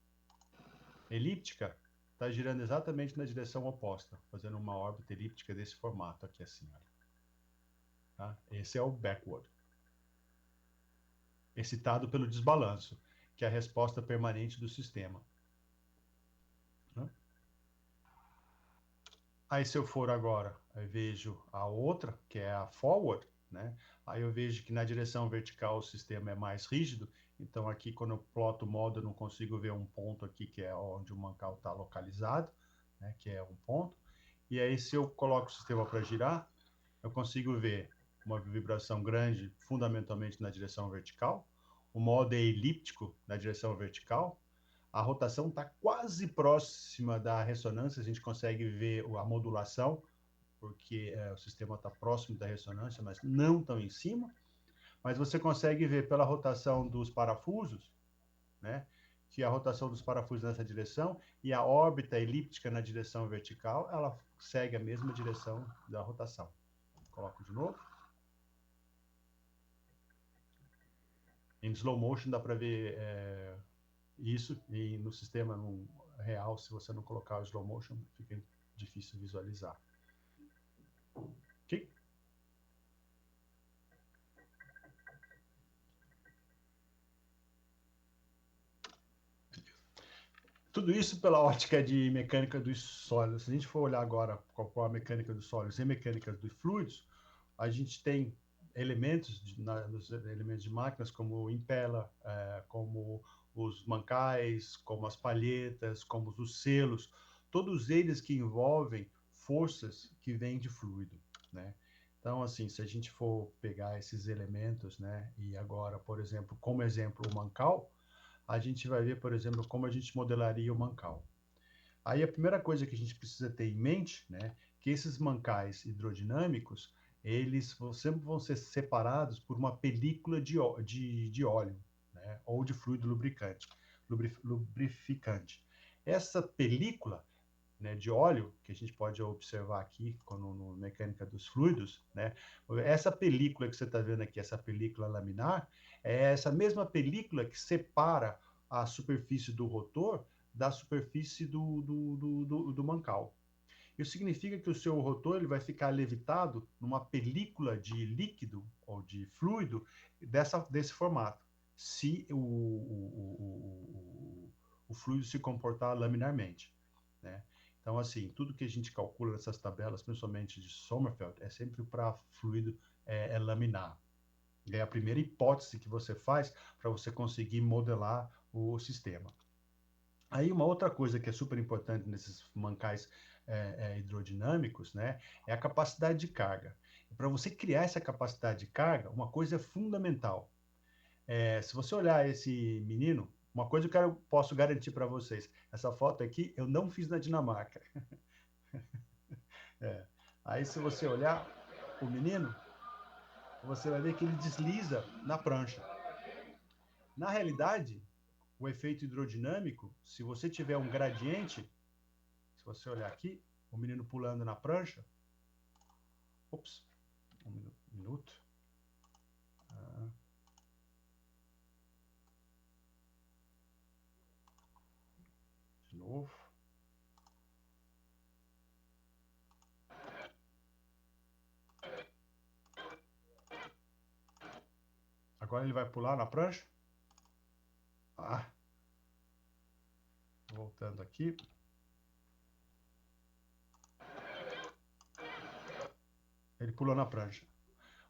elíptica está girando exatamente na direção oposta, fazendo uma órbita elíptica desse formato aqui assim. Olha. Tá? Esse é o backward, excitado pelo desbalanço, que é a resposta permanente do sistema. Aí se eu for agora, eu vejo a outra, que é a forward, né? Aí eu vejo que na direção vertical o sistema é mais rígido, então aqui quando eu ploto o modo eu não consigo ver um ponto aqui que é onde o mancal está localizado, né? Que é um ponto. E aí se eu coloco o sistema para girar, eu consigo ver uma vibração grande fundamentalmente na direção vertical, o modo é elíptico na direção vertical, a rotação está quase próxima da ressonância, a gente consegue ver a modulação, porque o sistema está próximo da ressonância, mas não tão em cima. Mas você consegue ver pela rotação dos parafusos, né, que a rotação dos parafusos nessa direção e a órbita elíptica na direção vertical, ela segue a mesma direção da rotação. Coloco de novo. Em slow motion dá para ver isso, e no sistema real, se você não colocar o slow motion, fica difícil visualizar. Ok? Tudo isso pela ótica de mecânica dos sólidos. Se a gente for olhar agora qual é a mecânica dos sólidos e mecânica dos fluidos, a gente tem elementos nos elementos de máquinas como o impeller, como os mancais, como as palhetas, como os selos, todos eles que envolvem forças que vêm de fluido, né? Então, assim, se a gente for pegar esses elementos, né, e agora, por exemplo, como exemplo, o mancal, a gente vai ver, por exemplo, como a gente modelaria o mancal. Aí a primeira coisa que a gente precisa ter em mente, né, que esses mancais hidrodinâmicos, eles sempre vão ser separados por uma película de óleo, né, ou de fluido lubricante. lubrificante. Essa película, né, de óleo, que a gente pode observar aqui no mecânica dos fluidos, né, essa película que você está vendo aqui, essa película laminar, é essa mesma película que separa a superfície do rotor da superfície do mancal. Isso significa que o seu rotor ele vai ficar levitado numa película de líquido ou de fluido desse formato, se o fluido se comportar laminarmente, né? Então, assim, tudo que a gente calcula nessas tabelas, principalmente de Sommerfeld, é sempre para fluido laminar. É a primeira hipótese que você faz para você conseguir modelar o sistema. Aí uma outra coisa que é super importante nesses mancais hidrodinâmicos, né, é a capacidade de carga. Para você criar essa capacidade de carga, uma coisa é fundamental. Se você olhar esse menino, uma coisa que eu posso garantir para vocês, essa foto aqui eu não fiz na Dinamarca. Aí se você olhar o menino, você vai ver que ele desliza na prancha. Na realidade, o efeito hidrodinâmico, se você tiver um gradiente, se você olhar aqui, o menino pulando na prancha. Ops, um minuto. De novo. Agora ele vai pular na prancha. Voltando aqui. Ele pulou na prancha.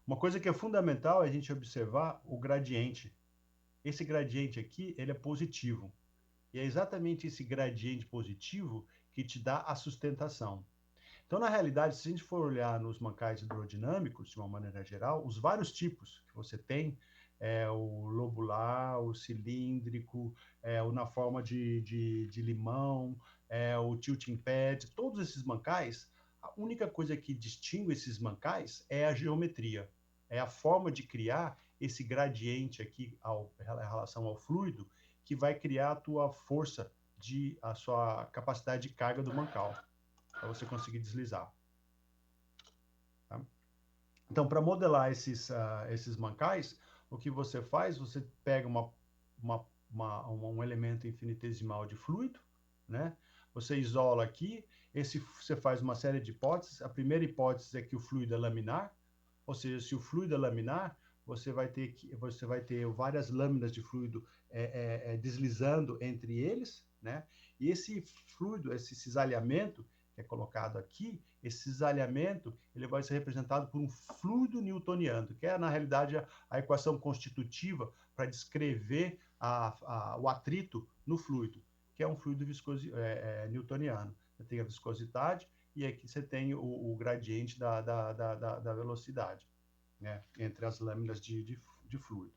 Uma coisa que é fundamental é a gente observar o gradiente. Esse gradiente aqui, ele é positivo. E é exatamente esse gradiente positivo que te dá a sustentação. Então, na realidade, se a gente for olhar nos mancais hidrodinâmicos, de uma maneira geral, os vários tipos que você tem, o lobular, o cilíndrico, o na forma de limão, o tilting pad, todos esses mancais, a única coisa que distingue esses mancais é a geometria, é a forma de criar esse gradiente aqui em relação ao fluido, que vai criar a tua força, a sua capacidade de carga do mancal, para você conseguir deslizar. Tá? Então, para modelar esses mancais, o que você faz? Você pega um elemento infinitesimal de fluido, né? Você isola aqui, você faz uma série de hipóteses. A primeira hipótese é que o fluido é laminar, ou seja, se o fluido é laminar, você vai ter várias lâminas de fluido deslizando entre eles, né? E esse fluido, esse cisalhamento que é colocado aqui, esse cisalhamento ele vai ser representado por um fluido newtoniano, que é, na realidade, a equação constitutiva para descrever o atrito no fluido, que é um fluido newtoniano. Você tem a viscosidade e aqui você tem o gradiente da velocidade, né, entre as lâminas de fluido.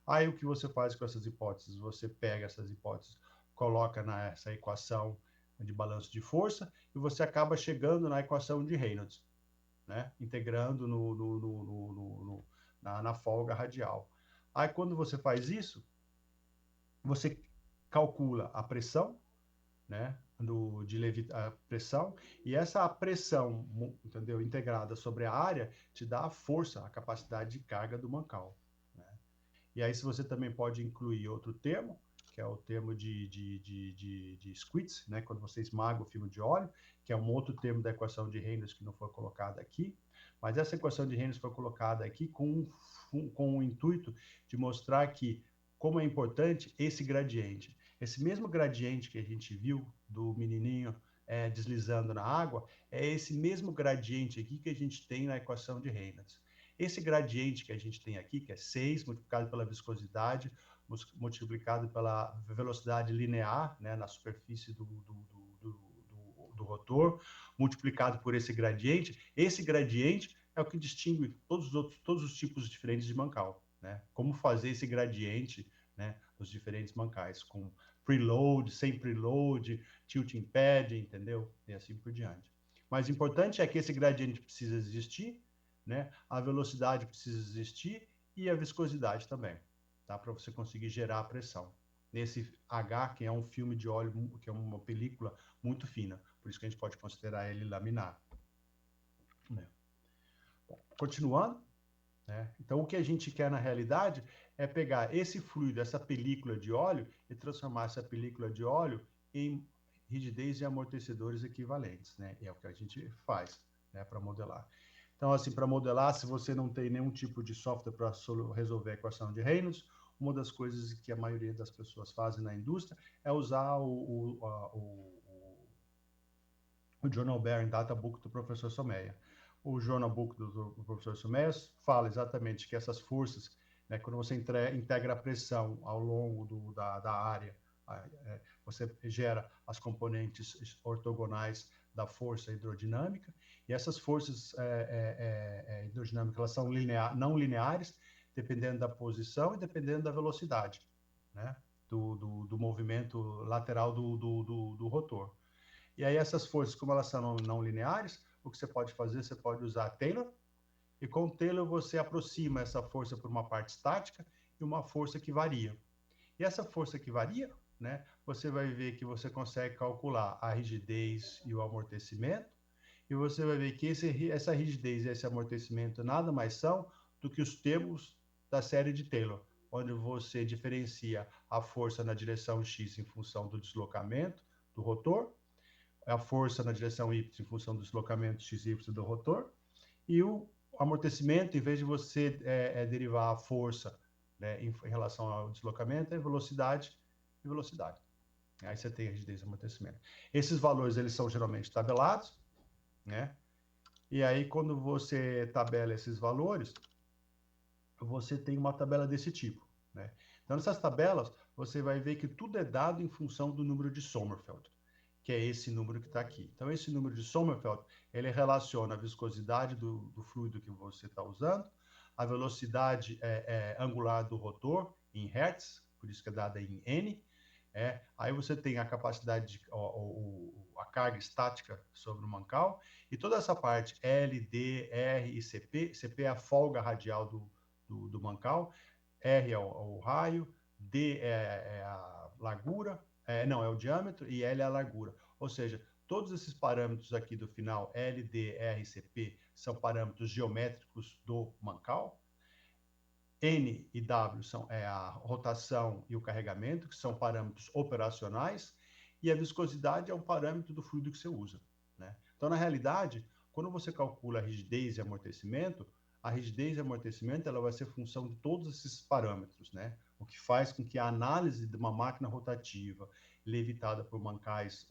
Aí o que você faz com essas hipóteses? Você pega essas hipóteses, coloca nessa equação de balanço de força, e você acaba chegando na equação de Reynolds, né? Integrando na folga radial. Aí, quando você faz isso, você calcula a pressão, né? A pressão, e essa pressão, entendeu? Integrada sobre a área, te dá a força, a capacidade de carga do mancal, né? E aí, se você também pode incluir outro termo, que é o termo de squeeze, né? Quando você esmaga o filme de óleo, que é um outro termo da equação de Reynolds que não foi colocada aqui, mas essa equação de Reynolds foi colocada aqui com o intuito de mostrar que como é importante esse gradiente. Esse mesmo gradiente que a gente viu do menininho deslizando na água, é esse mesmo gradiente aqui que a gente tem na equação de Reynolds. Esse gradiente que a gente tem aqui, que é 6 multiplicado pela viscosidade, multiplicado pela velocidade linear, né, na superfície do rotor, multiplicado por esse gradiente é o que distingue todos os tipos diferentes de mancal, né? Como fazer esse gradiente, né, dos diferentes mancais, com preload, sem preload, tilting pad, entendeu? E assim por diante. Mas o importante é que esse gradiente precisa existir, né? A velocidade precisa existir e a viscosidade também, tá? Para você conseguir gerar a pressão. nesse H, que é um filme de óleo, que é uma película muito fina. Por isso que a gente pode considerar ele laminar. Né? Bom, continuando, né? Então, o que a gente quer na realidade é pegar esse fluido, essa película de óleo, e transformar essa película de óleo em rigidez e amortecedores equivalentes. Né? E é o que a gente faz, né, para modelar. Então, assim, para modelar, se você não tem nenhum tipo de software para resolver a equação de Reynolds, uma das coisas que a maioria das pessoas fazem na indústria é usar o Journal Bearing Data Book do professor Someia. O Journal Book do professor Someia fala exatamente que essas forças, né, quando você integra a pressão ao longo da área, você gera as componentes ortogonais da força hidrodinâmica, e essas forças hidrodinâmicas elas são não lineares, dependendo da posição e dependendo da velocidade, né, do movimento lateral do rotor. E aí essas forças, como elas são não lineares, o que você pode fazer, você pode usar Taylor, e com o Taylor você aproxima essa força por uma parte estática e uma força que varia. E essa força que varia, né, você vai ver que você consegue calcular a rigidez e o amortecimento, e você vai ver que essa rigidez e esse amortecimento nada mais são do que os termos da série de Taylor, onde você diferencia a força na direção X em função do deslocamento do rotor, a força na direção Y em função do deslocamento XY do rotor, e o amortecimento, em vez de você derivar a força, né, em relação ao deslocamento, é velocidade e velocidade. Aí você tem a rigidez e amortecimento. Esses valores, eles são geralmente tabelados, né? E aí, quando você tabela esses valores, você tem uma tabela desse tipo, né? Então, nessas tabelas, você vai ver que tudo é dado em função do número de Sommerfeld, que é esse número que está aqui. Então, esse número de Sommerfeld, ele relaciona a viscosidade do fluido que você está usando, a velocidade angular do rotor em Hertz, por isso que é dada em N. Aí você tem a capacidade, a carga estática sobre o mancal, e toda essa parte L, D, R e CP, CP é a folga radial do mancal, R é o raio, D é a largura, não, é o diâmetro, e L é a largura. Ou seja, todos esses parâmetros aqui do final, L, D, R e CP, são parâmetros geométricos do mancal. N e W são a rotação e o carregamento, que são parâmetros operacionais, e a viscosidade é um parâmetro do fluido que você usa, né? Então, na realidade, quando você calcula a rigidez e amortecimento, a rigidez e amortecimento ela vai ser função de todos esses parâmetros, né? O que faz com que a análise de uma máquina rotativa levitada por mancais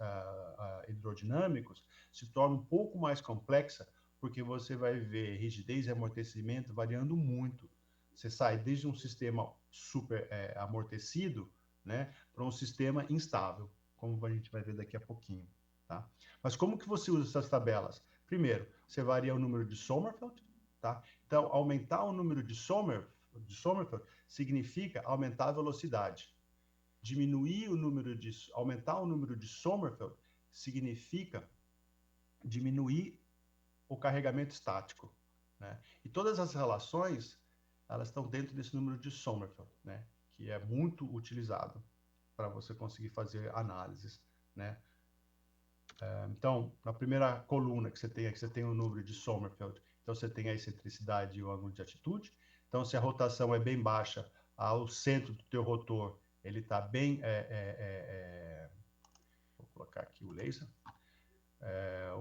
hidrodinâmicos se torne um pouco mais complexa, porque você vai ver rigidez e amortecimento variando muito. Você sai desde um sistema super amortecido, né, para um sistema instável, como a gente vai ver daqui a pouquinho. Tá? Mas como que você usa essas tabelas? Primeiro, você varia o número de Sommerfeld. Tá? Então, aumentar o número de Sommerfeld significa aumentar a velocidade. Aumentar o número de Sommerfeld significa diminuir o carregamento estático, né? E todas as relações, elas estão dentro desse número de Sommerfeld, né? Que é muito utilizado para você conseguir fazer análises, né? Então, na primeira coluna que você tem aqui, você tem o número de Sommerfeld. Então, você tem a excentricidade e o ângulo de atitude. Então, se a rotação é bem baixa, ao centro do teu rotor, ele está bem... vou colocar aqui o laser.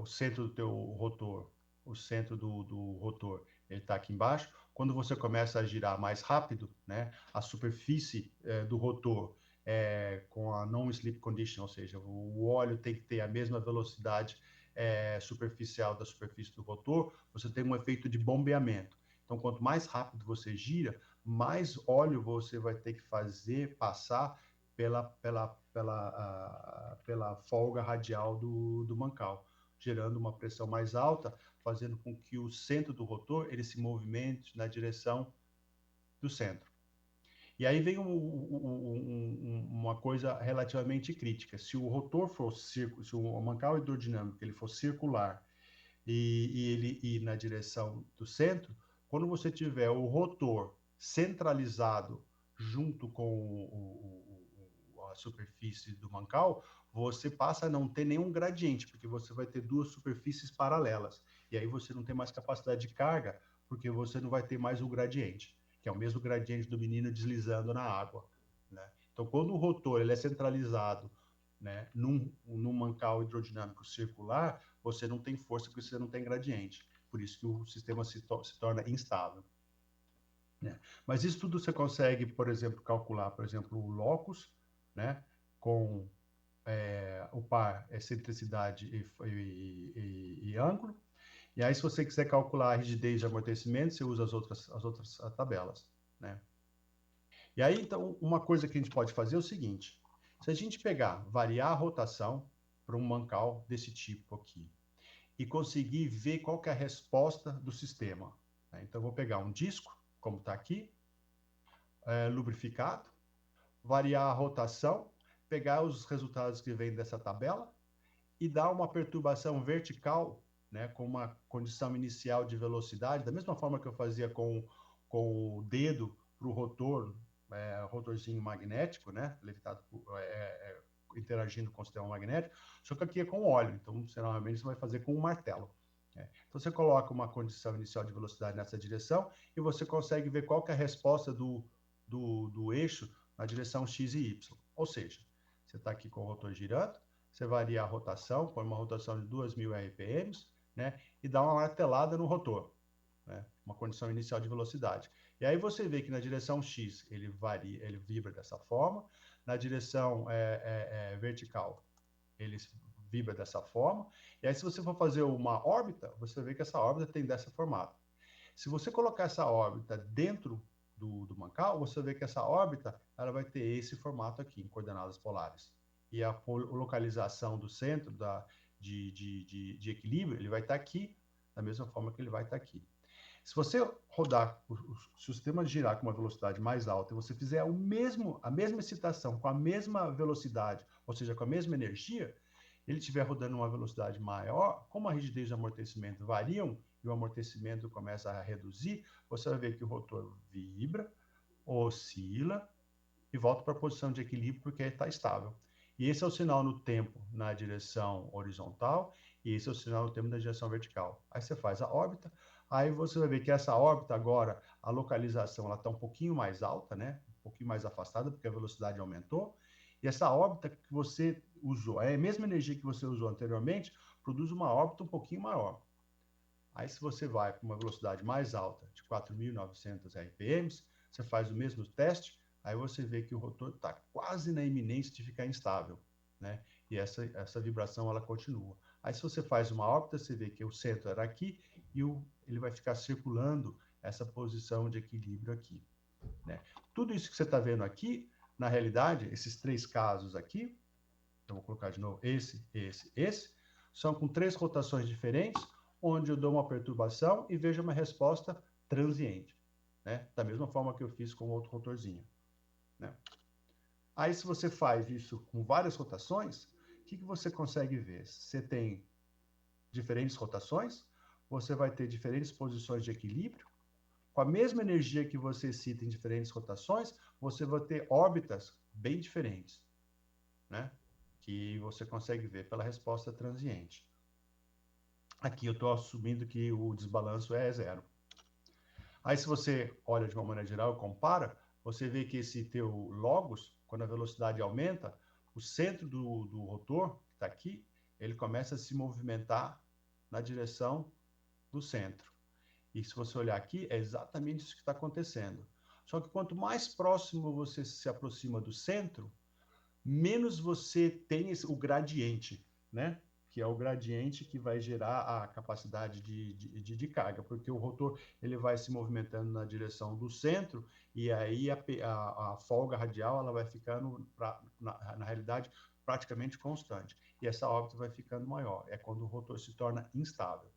O centro do teu rotor, o centro do rotor, ele está aqui embaixo. Quando você começa a girar mais rápido, né, a superfície do rotor com a non-slip condition, ou seja, o óleo tem que ter a mesma velocidade superficial da superfície do rotor, você tem um efeito de bombeamento. Então, quanto mais rápido você gira, mais óleo você vai ter que fazer passar pela folga radial do mancal, gerando uma pressão mais alta, fazendo com que o centro do rotor ele se movimente na direção do centro. E aí vem uma coisa relativamente crítica. Se o rotor for se o mancal hidrodinâmico ele for circular e ele ir na direção do centro, quando você tiver o rotor centralizado junto com a superfície do mancal, você passa a não ter nenhum gradiente, porque você vai ter duas superfícies paralelas. E aí você não tem mais capacidade de carga, porque você não vai ter mais o gradiente, que é o mesmo gradiente do menino deslizando na água, né? Então, quando o rotor ele é centralizado, né, num mancal hidrodinâmico circular, você não tem força porque você não tem gradiente. Por isso que o sistema se torna instável. Né? Mas isso tudo você consegue, por exemplo, calcular, por exemplo, o locus, né, com o par, excentricidade e ângulo. E aí, se você quiser calcular a rigidez de amortecimento, você usa as outras tabelas. Né? E aí, então, uma coisa que a gente pode fazer é o seguinte: se a gente pegar, variar a rotação para um mancal desse tipo aqui, e conseguir ver qual que é a resposta do sistema. Né? Então, eu vou pegar um disco, como está aqui, lubrificado, variar a rotação, pegar os resultados que vêm dessa tabela e dar uma perturbação vertical, né, com uma condição inicial de velocidade, da mesma forma que eu fazia com o dedo para o rotor, rotorzinho magnético, né, levitado, interagindo com o sistema magnético, só que aqui é com óleo, então, geralmente, você vai fazer com um martelo. Então, você coloca uma condição inicial de velocidade nessa direção e você consegue ver qual que é a resposta do eixo na direção x e y. Ou seja, você está aqui com o rotor girando, você varia a rotação, põe uma rotação de 2.000 RPMs, né, e dá uma martelada no rotor, né, uma condição inicial de velocidade. E aí você vê que na direção x ele varia, ele vibra dessa forma, na direção vertical ele vibra dessa forma, e aí se você for fazer uma órbita, você vê que essa órbita tem dessa formato. Se você colocar essa órbita dentro do mancal, você vê que essa órbita ela vai ter esse formato aqui, em coordenadas polares. E a localização do centro de equilíbrio, ele vai estar aqui, da mesma forma que ele vai estar aqui. Se você rodar, se o sistema girar com uma velocidade mais alta e você fizer a mesma excitação com a mesma velocidade, ou seja, com a mesma energia, ele estiver rodando uma velocidade maior, como a rigidez de amortecimento variam e o amortecimento começa a reduzir, você vai ver que o rotor vibra, oscila e volta para a posição de equilíbrio porque está estável. E esse é o sinal no tempo na direção horizontal e esse é o sinal no tempo na direção vertical. Aí você faz a órbita, aí você vai ver que essa órbita agora, a localização está um pouquinho mais alta, né? Um pouquinho mais afastada porque a velocidade aumentou. E essa órbita que você usou, a mesma energia que você usou anteriormente, produz uma órbita um pouquinho maior. Aí se você vai para uma velocidade mais alta, de 4.900 RPMs, você faz o mesmo teste, aí você vê que o rotor está quase na iminência de ficar instável, né? E essa vibração, ela continua. Aí se você faz uma órbita, você vê que o centro era aqui e ele vai ficar circulando essa posição de equilíbrio aqui, né? Tudo isso que você está vendo aqui, na realidade, esses três casos aqui, eu vou colocar de novo esse, são com três rotações diferentes, onde eu dou uma perturbação e vejo uma resposta transiente, né? Da mesma forma que eu fiz com o outro rotorzinho, né? Aí, se você faz isso com várias rotações, o que você consegue ver? Você tem diferentes rotações, você vai ter diferentes posições de equilíbrio, com a mesma energia que você excita em diferentes rotações, você vai ter órbitas bem diferentes, né? Que você consegue ver pela resposta transiente. Aqui eu estou assumindo que o desbalanço é zero. Aí, se você olha de uma maneira geral e compara, você vê que esse teu logos, quando a velocidade aumenta, o centro do rotor, que está aqui, ele começa a se movimentar na direção do centro. E se você olhar aqui, é exatamente isso que está acontecendo. Só que quanto mais próximo você se aproxima do centro, menos você tem o gradiente, né? Que é o gradiente que vai gerar a capacidade de carga, porque o rotor ele vai se movimentando na direção do centro e aí a folga radial ela vai ficando, na realidade, praticamente constante. E essa órbita vai ficando maior. É quando o rotor se torna instável.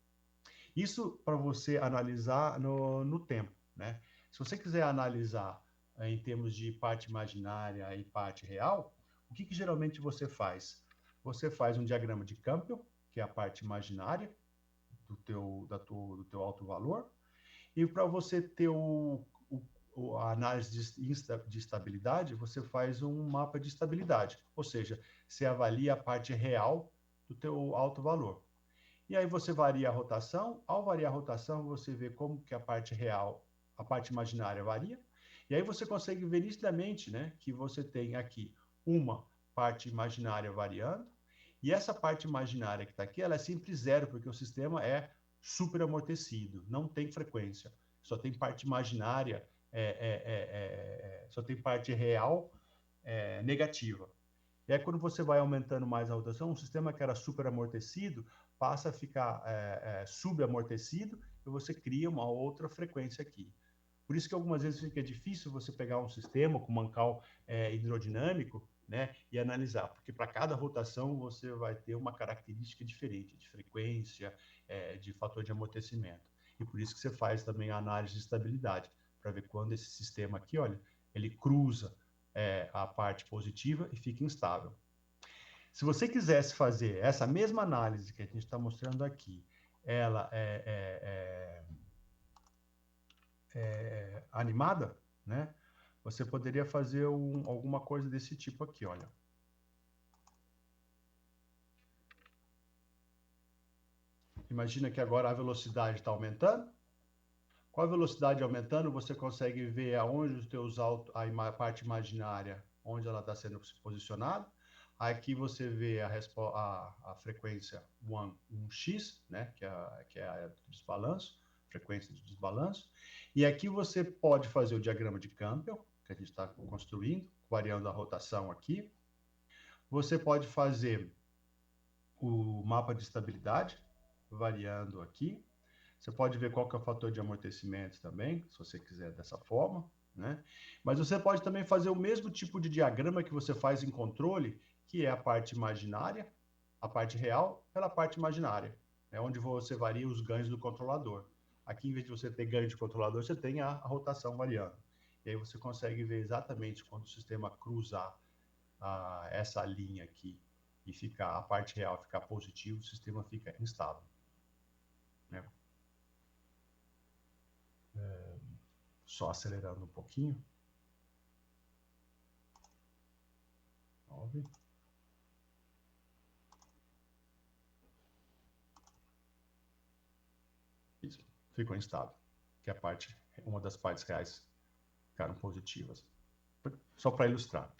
Isso para você analisar no tempo, né? Se você quiser analisar em termos de parte imaginária e parte real, o que geralmente você faz? Você faz um diagrama de Campbell, que é a parte imaginária do teu alto valor, e para você ter a análise de estabilidade, você faz um mapa de estabilidade, ou seja, você avalia a parte real do teu alto valor. E aí você varia a rotação, ao variar a rotação, você vê como que a parte real, a parte imaginária varia, e aí você consegue ver nitidamente, né, que você tem aqui uma parte imaginária variando, e essa parte imaginária que está aqui, ela é sempre zero, porque o sistema é super amortecido, não tem frequência, só tem parte imaginária, só tem parte real negativa. E aí, quando você vai aumentando mais a rotação, um sistema que era super amortecido passa a ficar subamortecido e você cria uma outra frequência aqui. Por isso que algumas vezes fica difícil você pegar um sistema com mancal hidrodinâmico, né, e analisar, porque para cada rotação você vai ter uma característica diferente de frequência, de fator de amortecimento. E por isso que você faz também a análise de estabilidade, para ver quando esse sistema aqui, olha, ele cruza a parte positiva e fica instável. Se você quisesse fazer essa mesma análise que a gente está mostrando aqui, ela animada, né? Você poderia fazer alguma coisa desse tipo aqui, olha. Imagina que agora a velocidade está aumentando. Com a velocidade aumentando, você consegue ver aonde os teus a parte imaginária, onde ela está sendo posicionada. Aqui você vê a frequência 1x, né, que é a desbalanço, frequência de desbalanço. E aqui você pode fazer o diagrama de Campbell, que a gente está construindo, variando a rotação aqui. Você pode fazer o mapa de estabilidade, variando aqui. Você pode ver qual que é o fator de amortecimento também, se você quiser dessa forma, né? Mas você pode também fazer o mesmo tipo de diagrama que você faz em controle, que é a parte imaginária, a parte real pela parte imaginária. É onde você varia os ganhos do controlador. Aqui, em vez de você ter ganho de controlador, você tem a rotação variando. E aí você consegue ver exatamente quando o sistema cruzar essa linha aqui e a parte real ficar positiva, o sistema fica instável, né? Só acelerando um pouquinho. 9. Isso, ficou instável, que é uma das partes reais ficaram positivas. Só para ilustrar.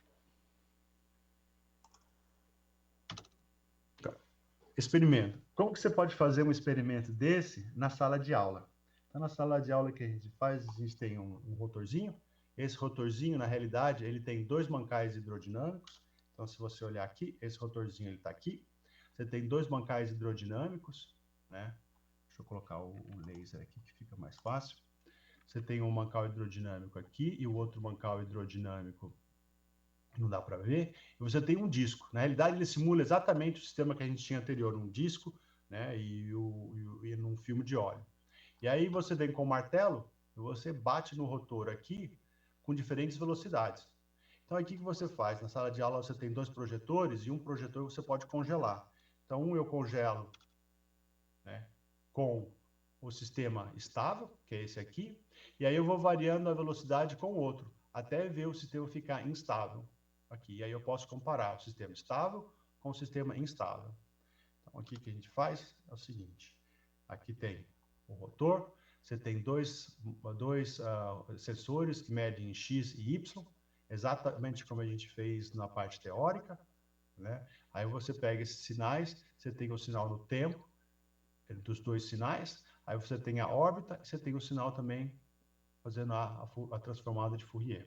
Experimento. Como que você pode fazer um experimento desse na sala de aula? Então, na sala de aula que a gente faz, a gente tem um rotorzinho. Esse rotorzinho, na realidade, ele tem 2 mancais hidrodinâmicos. Então, se você olhar aqui, esse rotorzinho está aqui. Você tem 2 mancais hidrodinâmicos, né? Deixa eu colocar o laser aqui, que fica mais fácil. Você tem um mancal hidrodinâmico aqui e o outro mancal hidrodinâmico não dá para ver, e você tem um disco. Na realidade, ele simula exatamente o sistema que a gente tinha anterior, um disco, né, e num filme de óleo. E aí você vem com o martelo, e você bate no rotor aqui com diferentes velocidades. Então, aqui que você faz? Na sala de aula você tem 2 projetores, e um projetor você pode congelar. Então, um eu congelo, né, com o sistema estável, que é esse aqui, e aí eu vou variando a velocidade com o outro, até ver o sistema ficar instável. Aqui, e aí eu posso comparar o sistema estável com o sistema instável. Então, aqui que a gente faz é o seguinte, aqui tem o rotor, você tem dois sensores que medem X e Y, exatamente como a gente fez na parte teórica, né? Aí você pega esses sinais, você tem o sinal no tempo, dos 2 sinais, aí você tem a órbita, e você tem o sinal também fazendo a transformada de Fourier,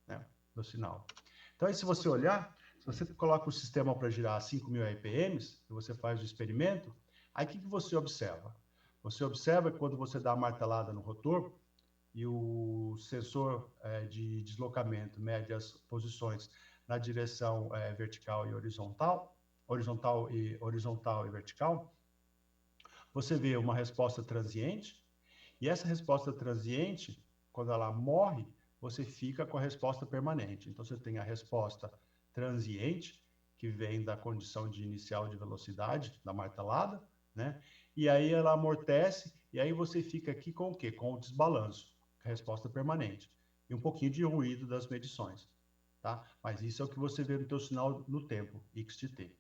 né, do sinal. Então, aí, se você olhar, se você coloca o sistema para girar a 5.000 RPMs, e você faz o experimento, aí o que você observa? Você observa que quando você dá a martelada no rotor, e o sensor de deslocamento mede as posições na direção vertical e horizontal e vertical, você vê uma resposta transiente, e essa resposta transiente, quando ela morre, você fica com a resposta permanente. Então, você tem a resposta transiente, que vem da condição de inicial de velocidade, da martelada, né? E aí ela amortece, e aí você fica aqui com o quê? Com o desbalanço, a resposta permanente. e um pouquinho de ruído das medições, tá? Mas isso é o que você vê no teu sinal no tempo, x de t.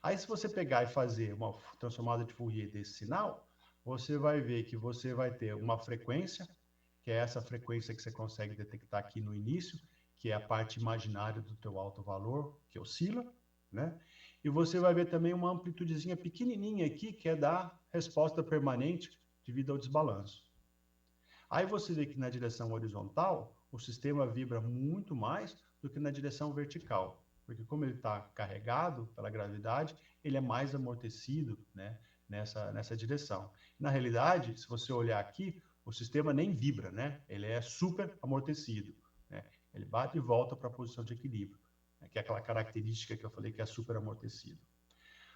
Aí, se você pegar e fazer uma transformada de Fourier desse sinal, você vai ver que você vai ter uma frequência, que é essa frequência que você consegue detectar aqui no início, que é a parte imaginária do teu alto valor, que oscila, né? E você vai ver também uma amplitudezinha pequenininha aqui, que é da resposta permanente devido ao desbalanço. Aí você vê que na direção horizontal, o sistema vibra muito mais do que na direção vertical, porque como ele está carregado pela gravidade, ele é mais amortecido, né, nessa direção. Na realidade, se você olhar aqui, o sistema nem vibra, né? Ele é super amortecido, né? Ele bate e volta para a posição de equilíbrio, né, que é aquela característica que eu falei que é super amortecido.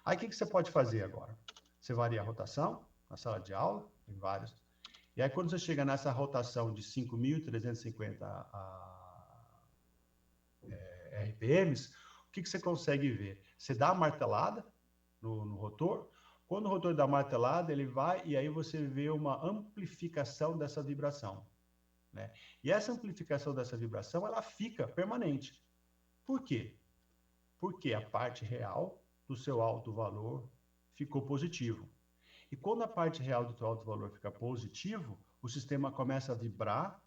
Aí o que você pode fazer agora? Você varia a rotação na sala de aula, tem vários. E aí quando você chega nessa rotação de 5.350 RPMs, o que você consegue ver? Você dá a martelada no rotor. Quando o rotor dá a martelada, ele vai e aí você vê uma amplificação dessa vibração, né? E essa amplificação dessa vibração, ela fica permanente. Por quê? Porque a parte real do seu alto valor ficou positivo. E quando a parte real do teu alto valor fica positivo, o sistema começa a vibrar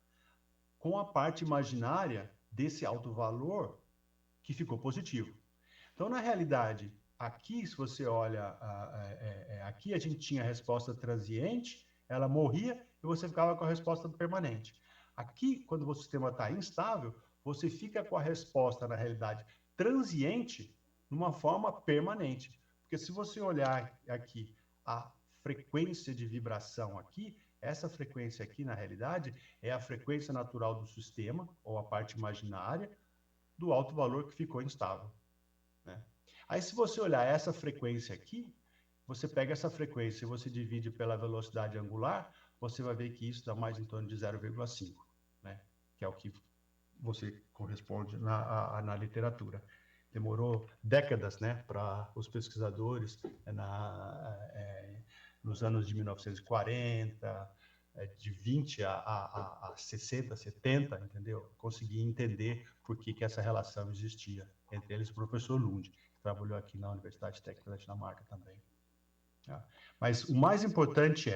com a parte imaginária desse alto valor que ficou positivo. Então, na realidade, aqui, se você olha, aqui a gente tinha a resposta transiente, ela morria e você ficava com a resposta permanente. Aqui, quando o sistema está instável, você fica com a resposta, na realidade, transiente, numa forma permanente. Porque se você olhar aqui a frequência de vibração aqui, essa frequência aqui, na realidade, é a frequência natural do sistema, ou a parte imaginária, do alto valor que ficou instável, né? Aí, se você olhar essa frequência aqui, você pega essa frequência e você divide pela velocidade angular, você vai ver que isso dá mais em torno de 0,5, né? Que é o que você corresponde na literatura. Demorou décadas, né, para os pesquisadores nos anos de 1940, de 20 a 60, 70, entendeu? Consegui entender por que essa relação existia. Entre eles, o professor Lund, que trabalhou aqui na Universidade Técnica da Dinamarca também. Mas o mais importante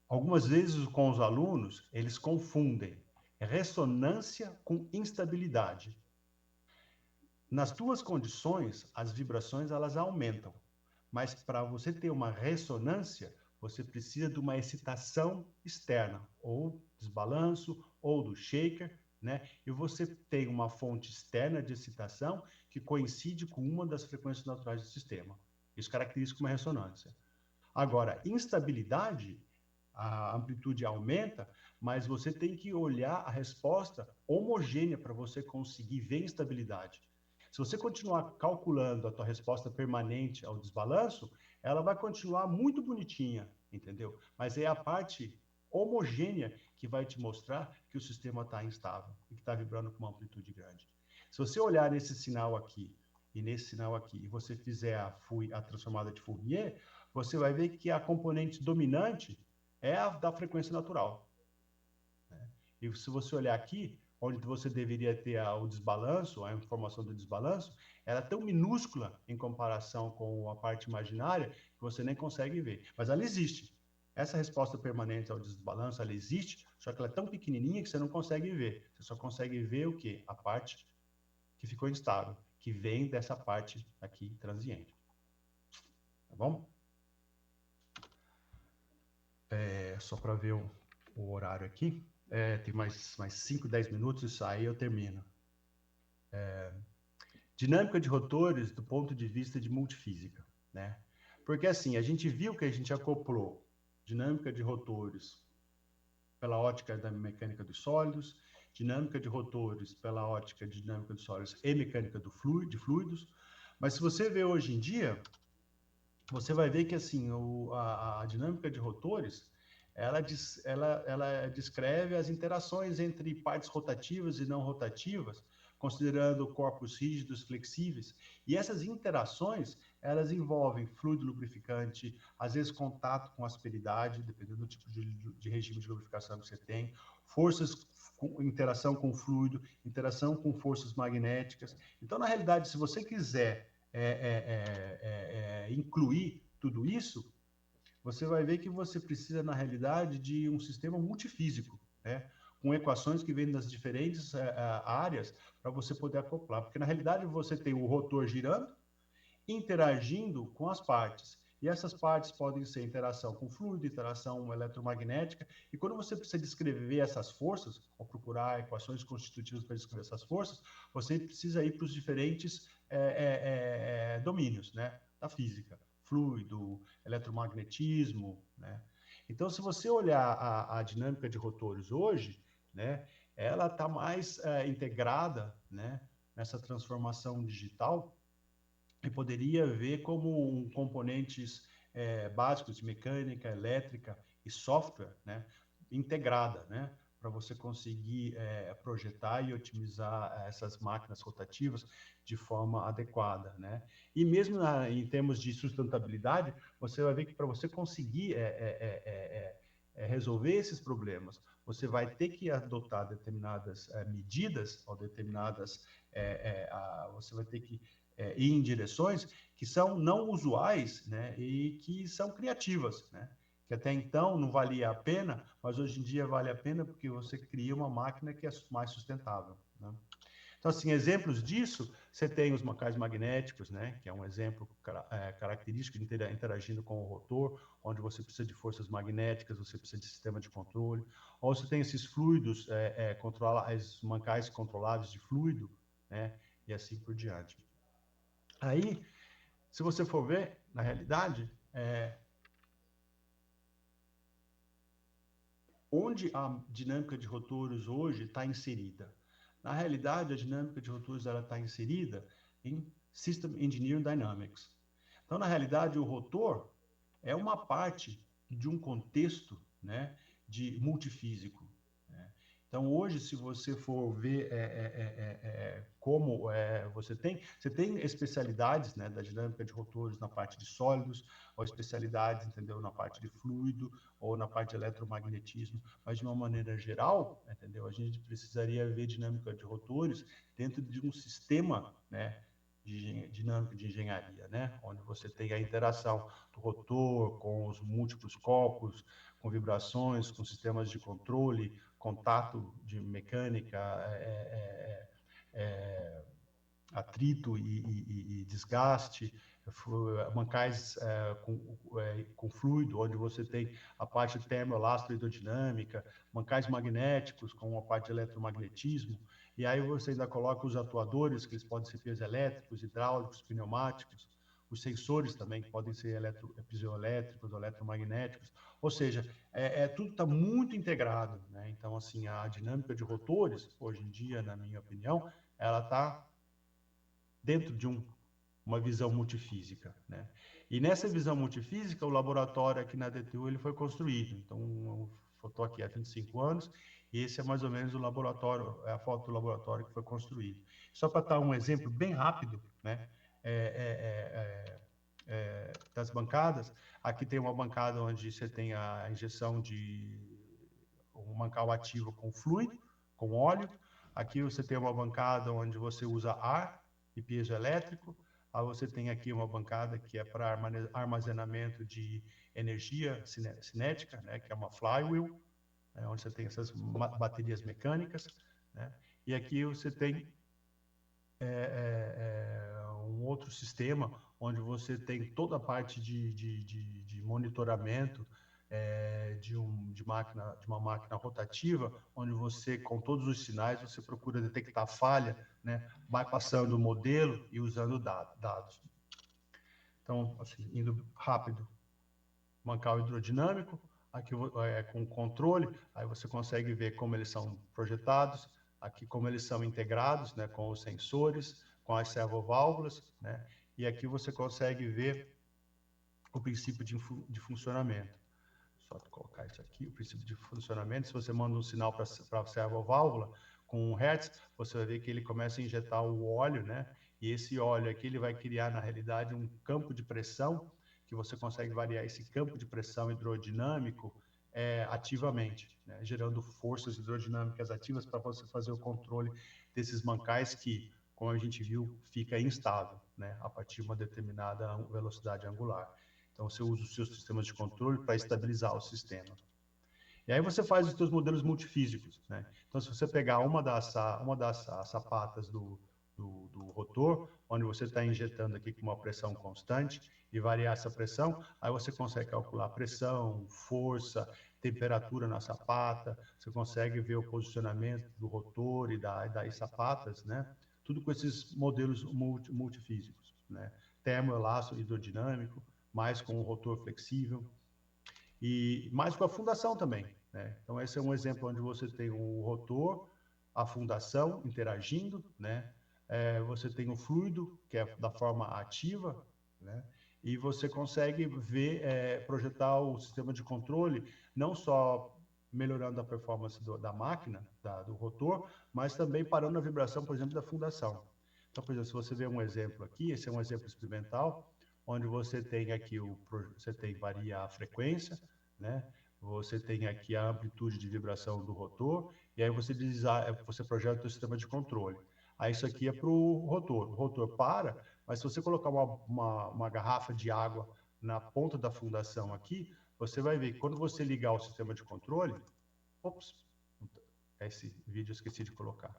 algumas vezes com os alunos, eles confundem ressonância com instabilidade. Nas duas condições, as vibrações elas aumentam, mas para você ter uma ressonância, você precisa de uma excitação externa, ou desbalanço, ou do shaker, né? E você tem uma fonte externa de excitação que coincide com uma das frequências naturais do sistema. Isso caracteriza uma ressonância. Agora, instabilidade, a amplitude aumenta, mas você tem que olhar a resposta homogênea para você conseguir ver instabilidade. Se você continuar calculando a tua resposta permanente ao desbalanço, ela vai continuar muito bonitinha, entendeu? Mas é a parte homogênea que vai te mostrar que o sistema está instável e que está vibrando com uma amplitude grande. Se você olhar nesse sinal aqui e nesse sinal aqui, e você fizer a transformada de Fourier, você vai ver que a componente dominante é a da frequência natural, né? E se você olhar aqui, onde você deveria ter o desbalanço, a informação do desbalanço, ela é tão minúscula em comparação com a parte imaginária que você nem consegue ver. Mas ela existe. Essa resposta permanente ao desbalanço, ela existe, só que ela é tão pequenininha que você não consegue ver. Você só consegue ver o quê? A parte que ficou instável, que vem dessa parte aqui transiente. Tá bom? Só para ver o horário aqui. Tem mais 5, 10 minutos, isso aí eu termino. Dinâmica de rotores do ponto de vista de multifísica, né? Porque assim, a gente viu que a gente acoplou dinâmica de rotores pela ótica da mecânica dos sólidos, dinâmica de rotores pela ótica de dinâmica dos sólidos e mecânica de fluidos, mas se você vê hoje em dia, você vai ver que assim, a dinâmica de rotores, ela descreve as interações entre partes rotativas e não rotativas, considerando corpos rígidos, flexíveis, e essas interações, elas envolvem fluido lubrificante, às vezes contato com asperidade, dependendo do tipo de regime de lubrificação que você tem, forças, interação com fluido, interação com forças magnéticas. Então, na realidade, se você quiser incluir tudo isso, você vai ver que você precisa, na realidade, de um sistema multifísico, né? Com equações que vêm das diferentes áreas para você poder acoplar. Porque, na realidade, você tem o rotor girando, interagindo com as partes. E essas partes podem ser interação com fluido, interação eletromagnética. E quando você precisa descrever essas forças, ou procurar equações constitutivas para descrever essas forças, você precisa ir para os diferentes domínios, né, da física. Fluido, eletromagnetismo, né? Então, se você olhar a dinâmica de rotores hoje, né, ela está mais integrada, né, nessa transformação digital, e poderia ver como componentes básicos de mecânica, elétrica e software, né, integrada, né, para você conseguir projetar e otimizar essas máquinas rotativas de forma adequada, né? E mesmo em termos de sustentabilidade, você vai ver que para você conseguir resolver esses problemas, você vai ter que adotar determinadas medidas ou determinadas, você vai ter que ir em direções que são não usuais, né, e que são criativas, né? Que até então não valia a pena, mas hoje em dia vale a pena porque você cria uma máquina que é mais sustentável, né? Então, assim, exemplos disso, você tem os mancais magnéticos, né, que é um exemplo característico de interagindo com o rotor, onde você precisa de forças magnéticas, você precisa de sistema de controle, ou você tem esses fluidos, os mancais controláveis de fluido, né, e assim por diante. Aí, se você for ver, na realidade, onde a dinâmica de rotores hoje está inserida? Na realidade, a dinâmica de rotores está inserida em System Engineering Dynamics. Então, na realidade, o rotor é uma parte de um contexto, né, de multifísico, né? Então, hoje, se você for ver como você tem especialidades, né, da dinâmica de rotores na parte de sólidos, ou especialidades, entendeu, na parte de fluido, ou na parte de eletromagnetismo, mas de uma maneira geral, entendeu, a gente precisaria ver dinâmica de rotores dentro de um sistema, né, de dinâmica de engenharia, né, onde você tem a interação do rotor com os múltiplos corpos, com vibrações, com sistemas de controle, contato de mecânica, atrito e desgaste, mancais com fluido, onde você tem a parte termoelastro-hidrodinâmica, mancais magnéticos com a parte de eletromagnetismo, e aí você ainda coloca os atuadores, que eles podem ser piezoelétricos, hidráulicos, pneumáticos, os sensores também, que podem ser piezoelétricos, eletromagnéticos, ou seja, tudo está muito integrado, né? Então, assim, a dinâmica de rotores, hoje em dia, na minha opinião, ela está dentro de uma visão multifísica, né? E nessa visão multifísica, o laboratório aqui na DTU ele foi construído. Então, eu estou aqui há 25 anos e esse é mais ou menos o laboratório, a foto do laboratório que foi construído. Só para dar um exemplo bem rápido, né? Das bancadas, aqui tem uma bancada onde você tem a injeção de um mancal ativo com fluido, com óleo. Aqui você tem uma bancada onde você usa ar e piezoelétrico. Aí você tem aqui uma bancada que é para armazenamento de energia cinética, né, que é uma flywheel, né, onde você tem essas baterias mecânicas, né? E aqui você tem um outro sistema onde você tem toda a parte de monitoramento de uma máquina rotativa, onde você, com todos os sinais, você procura detectar falha, né, bypassando o modelo e usando dados. Então, assim, indo rápido, mancal hidrodinâmico, aqui com controle, aí você consegue ver como eles são projetados, aqui como eles são integrados, né, com os sensores, com as servoválvulas, né, e aqui você consegue ver o princípio de funcionamento. Só colocar isso aqui, o princípio de funcionamento. Se você manda um sinal para a servoválvula com 1 Hz, você vai ver que ele começa a injetar o óleo, né? E esse óleo aqui, ele vai criar, na realidade, um campo de pressão, que você consegue variar esse campo de pressão hidrodinâmico ativamente, né? Gerando forças hidrodinâmicas ativas para você fazer o controle desses mancais que, como a gente viu, fica instável, né? A partir de uma determinada velocidade angular. Então, você usa os seus sistemas de controle para estabilizar o sistema. E aí você faz os seus modelos multifísicos, né? Então, se você pegar uma das sapatas do rotor, onde você está injetando aqui com uma pressão constante e variar essa pressão, aí você consegue calcular pressão, força, temperatura na sapata, você consegue ver o posicionamento do rotor e das sapatas, né? Tudo com esses modelos multifísicos, né? Termoelástico, hidrodinâmico, mais com o rotor flexível e mais com a fundação também, né? Então, esse é um exemplo onde você tem o rotor, a fundação interagindo, né? Você tem o fluido, que é da forma ativa, né? E você consegue ver, projetar o sistema de controle, não só melhorando a performance da máquina, do rotor, mas também parando a vibração, por exemplo, da fundação. Então, por exemplo, se você vê um exemplo aqui, esse é um exemplo experimental, onde você tem aqui varia a frequência, né? Você tem aqui a amplitude de vibração do rotor, e aí você projeta o sistema de controle. Aí isso aqui é para o rotor para, mas se você colocar uma garrafa de água na ponta da fundação aqui, você vai ver que quando você ligar o sistema de controle, ops, esse vídeo eu esqueci de colocar.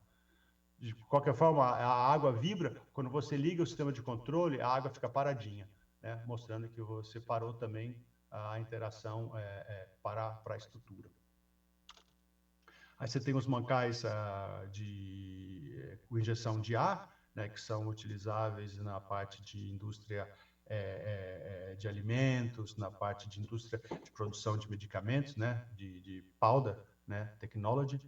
De qualquer forma, a água vibra, quando você liga o sistema de controle, a água fica paradinha, né? Mostrando que você parou também a interação para a estrutura. Aí você tem os mancais com injeção de ar, né, que são utilizáveis na parte de indústria de alimentos, na parte de indústria de produção de medicamentos, né, de powder, né, technology,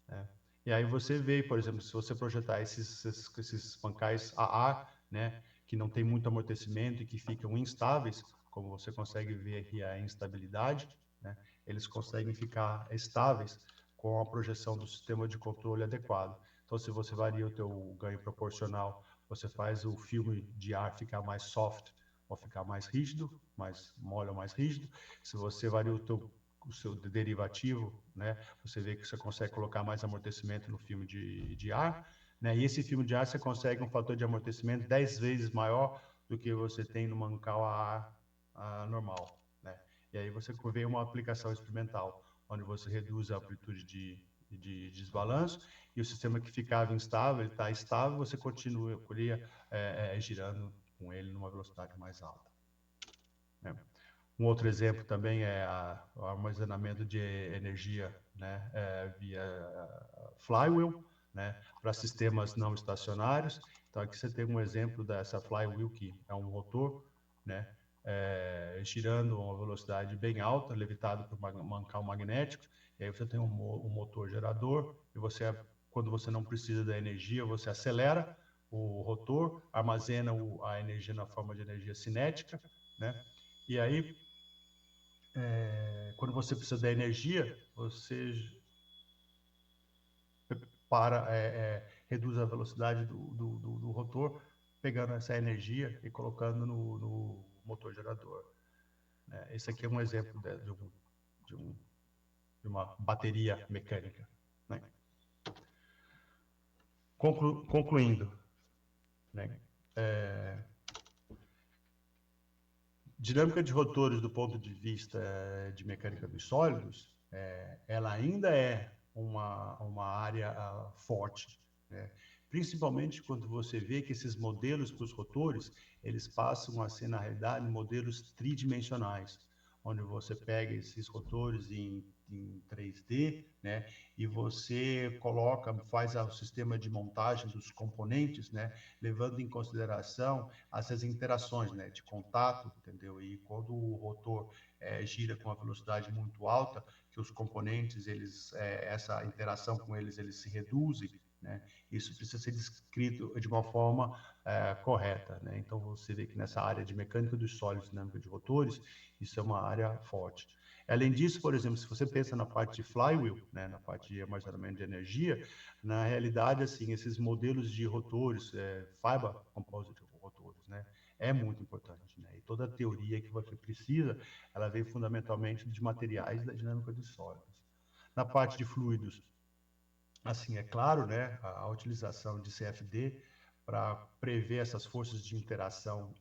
né. E aí você vê, por exemplo, se você projetar esses mancais a ar, né, que não tem muito amortecimento e que ficam instáveis, como você consegue ver aqui a instabilidade, né, eles conseguem ficar estáveis com a projeção do sistema de controle adequado. Então, se você varia o teu ganho proporcional, você faz o filme de ar ficar mais soft ou ficar mais rígido, mais mole ou mais rígido. Se você varia o seu derivativo, né, você vê que você consegue colocar mais amortecimento no filme de ar, né, e esse filme de ar você consegue um fator de amortecimento 10 vezes maior do que você tem no mancal a ar normal, né. E aí você vê uma aplicação experimental, onde você reduz a amplitude de desbalanço, e o sistema que ficava instável, ele está estável, você continua girando com ele numa velocidade mais alta, né. Um outro exemplo também é o armazenamento de energia, né, via flywheel, né, para sistemas não estacionários. Então, aqui você tem um exemplo dessa flywheel, que é um rotor, né, girando a uma velocidade bem alta, levitado por um mancal magnético, e aí você tem um motor gerador, e quando você não precisa da energia, você acelera o rotor, armazena a energia na forma de energia cinética, né, e aí, quando você precisa da energia, você reduz a velocidade do rotor, pegando essa energia e colocando no motor gerador. Esse aqui é um exemplo de uma bateria mecânica, né? Concluindo, né? Dinâmica de rotores do ponto de vista de mecânica dos sólidos, ela ainda é uma área forte, né? Principalmente quando você vê que esses modelos para os rotores, eles passam a ser, na realidade, modelos tridimensionais, onde você pega esses rotores em 3D, né, e você faz o sistema de montagem dos componentes, né, levando em consideração essas interações, né, de contato, entendeu? E quando o rotor gira com uma velocidade muito alta, que os componentes, essa interação com eles se reduzem, né? Isso precisa ser descrito de uma forma correta, né? Então, você vê que nessa área de mecânica dos sólidos, dinâmica de rotores, isso é uma área forte. Além disso, por exemplo, se você pensa na parte de flywheel, né, na parte de armazenamento de energia, na realidade, assim, esses modelos de rotores, fiber composite rotores, né, é muito importante, né, e toda a teoria que você precisa, ela vem fundamentalmente de materiais da dinâmica dos sólidos. Na parte de fluidos, assim, é claro, né, a utilização de CFD para prever essas forças de interação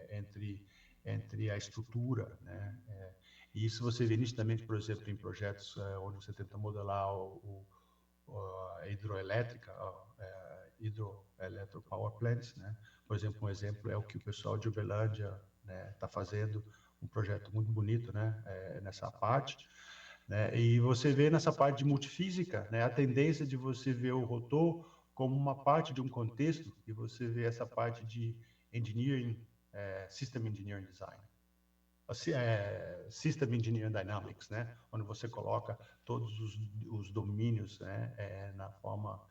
entre a estrutura, né, e isso você vê nitidamente, por exemplo, em projetos onde você tenta modelar a hidroelétrica, hidroelectro power plants, né, por exemplo, um exemplo é o que o pessoal de Uberlândia, né, está fazendo, um projeto muito bonito, né, nessa parte, né? E você vê nessa parte de multifísica, né, a tendência de você ver o rotor como uma parte de um contexto e você vê essa parte de engineering, system engineering design, system engineering dynamics, né, onde você coloca todos os domínios, né, na forma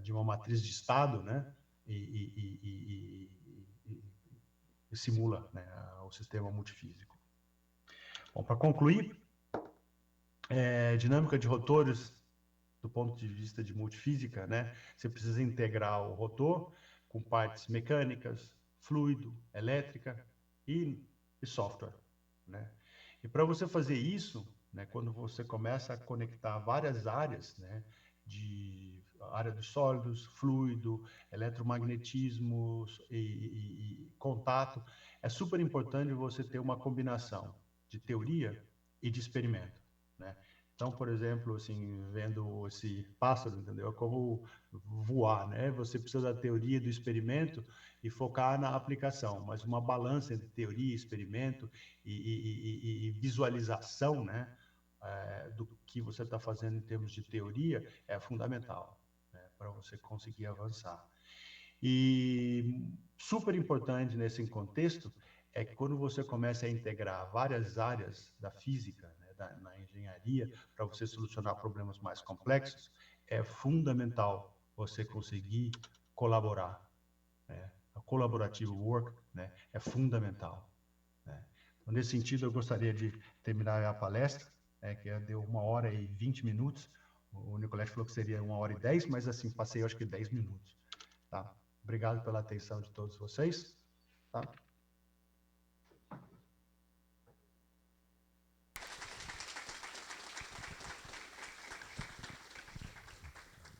de uma matriz de estado, né, e simula, né, o sistema multifísico. Bom, para concluir, dinâmica de rotores, do ponto de vista de multifísica, né? Você precisa integrar o rotor com partes mecânicas, fluido, elétrica e software, né? E para você fazer isso, né, quando você começa a conectar várias áreas, né, de área dos sólidos, fluido, eletromagnetismo e contato, é super importante você ter uma combinação de teoria e de experimento, né? Então, por exemplo, assim, vendo esse pássaro, entendeu? É como voar, né? Você precisa da teoria do experimento e focar na aplicação, mas uma balança entre teoria, experimento e visualização, né? Do que você está fazendo em termos de teoria é fundamental, né? Para você conseguir avançar. E super importante nesse contexto é que quando você começa a integrar várias áreas da física, né, na engenharia, para você solucionar problemas mais complexos, é fundamental você conseguir colaborar, né? A collaborative work, né, é fundamental, né? Então, nesse sentido, eu gostaria de terminar a palestra, que deu 1h20. O Nicolete falou que seria 1h10, mas assim, passei acho que 10 minutos. Tá? Obrigado pela atenção de todos vocês. Tá?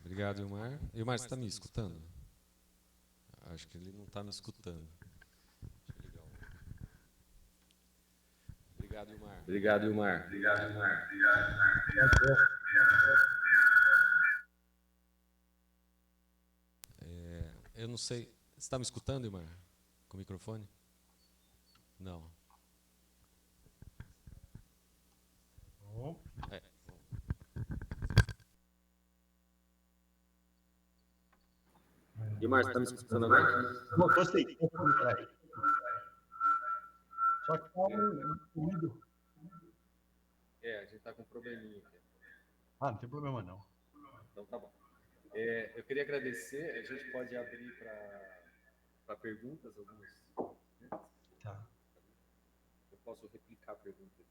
Obrigado, Ilmar. Ilmar, você está me escutando? Acho que ele não está me escutando. Obrigado, Ilmar. Obrigado, Ilmar. Obrigado, Ilmar. Eu não sei. Você está me escutando, Ilmar? Com o microfone? Não. Ilmar, você está me escutando agora? Gostei. Só que está um ruído. A gente está com um probleminha aqui. Não tem problema não. Então tá bom. Eu queria agradecer. A gente pode abrir para perguntas, algumas. Né? Tá. Eu posso replicar perguntas.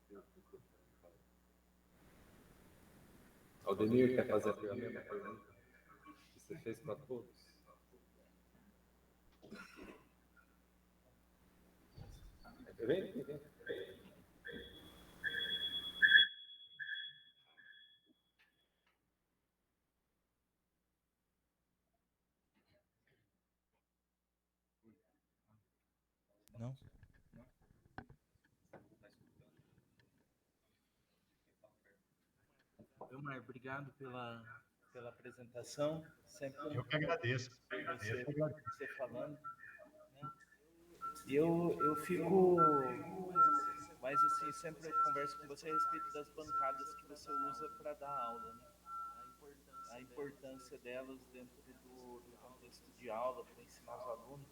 Aldemir, quer fazer a mesma pergunta que você fez para todos? Vem. Não? Ilmar, obrigado pela apresentação. Sempre Eu que agradeço. você falando. Né? Eu fico... Mas, assim, sempre eu converso com você a respeito das bancadas que você usa para dar aula, né? A importância delas dentro do contexto de aula, para ensinar os alunos.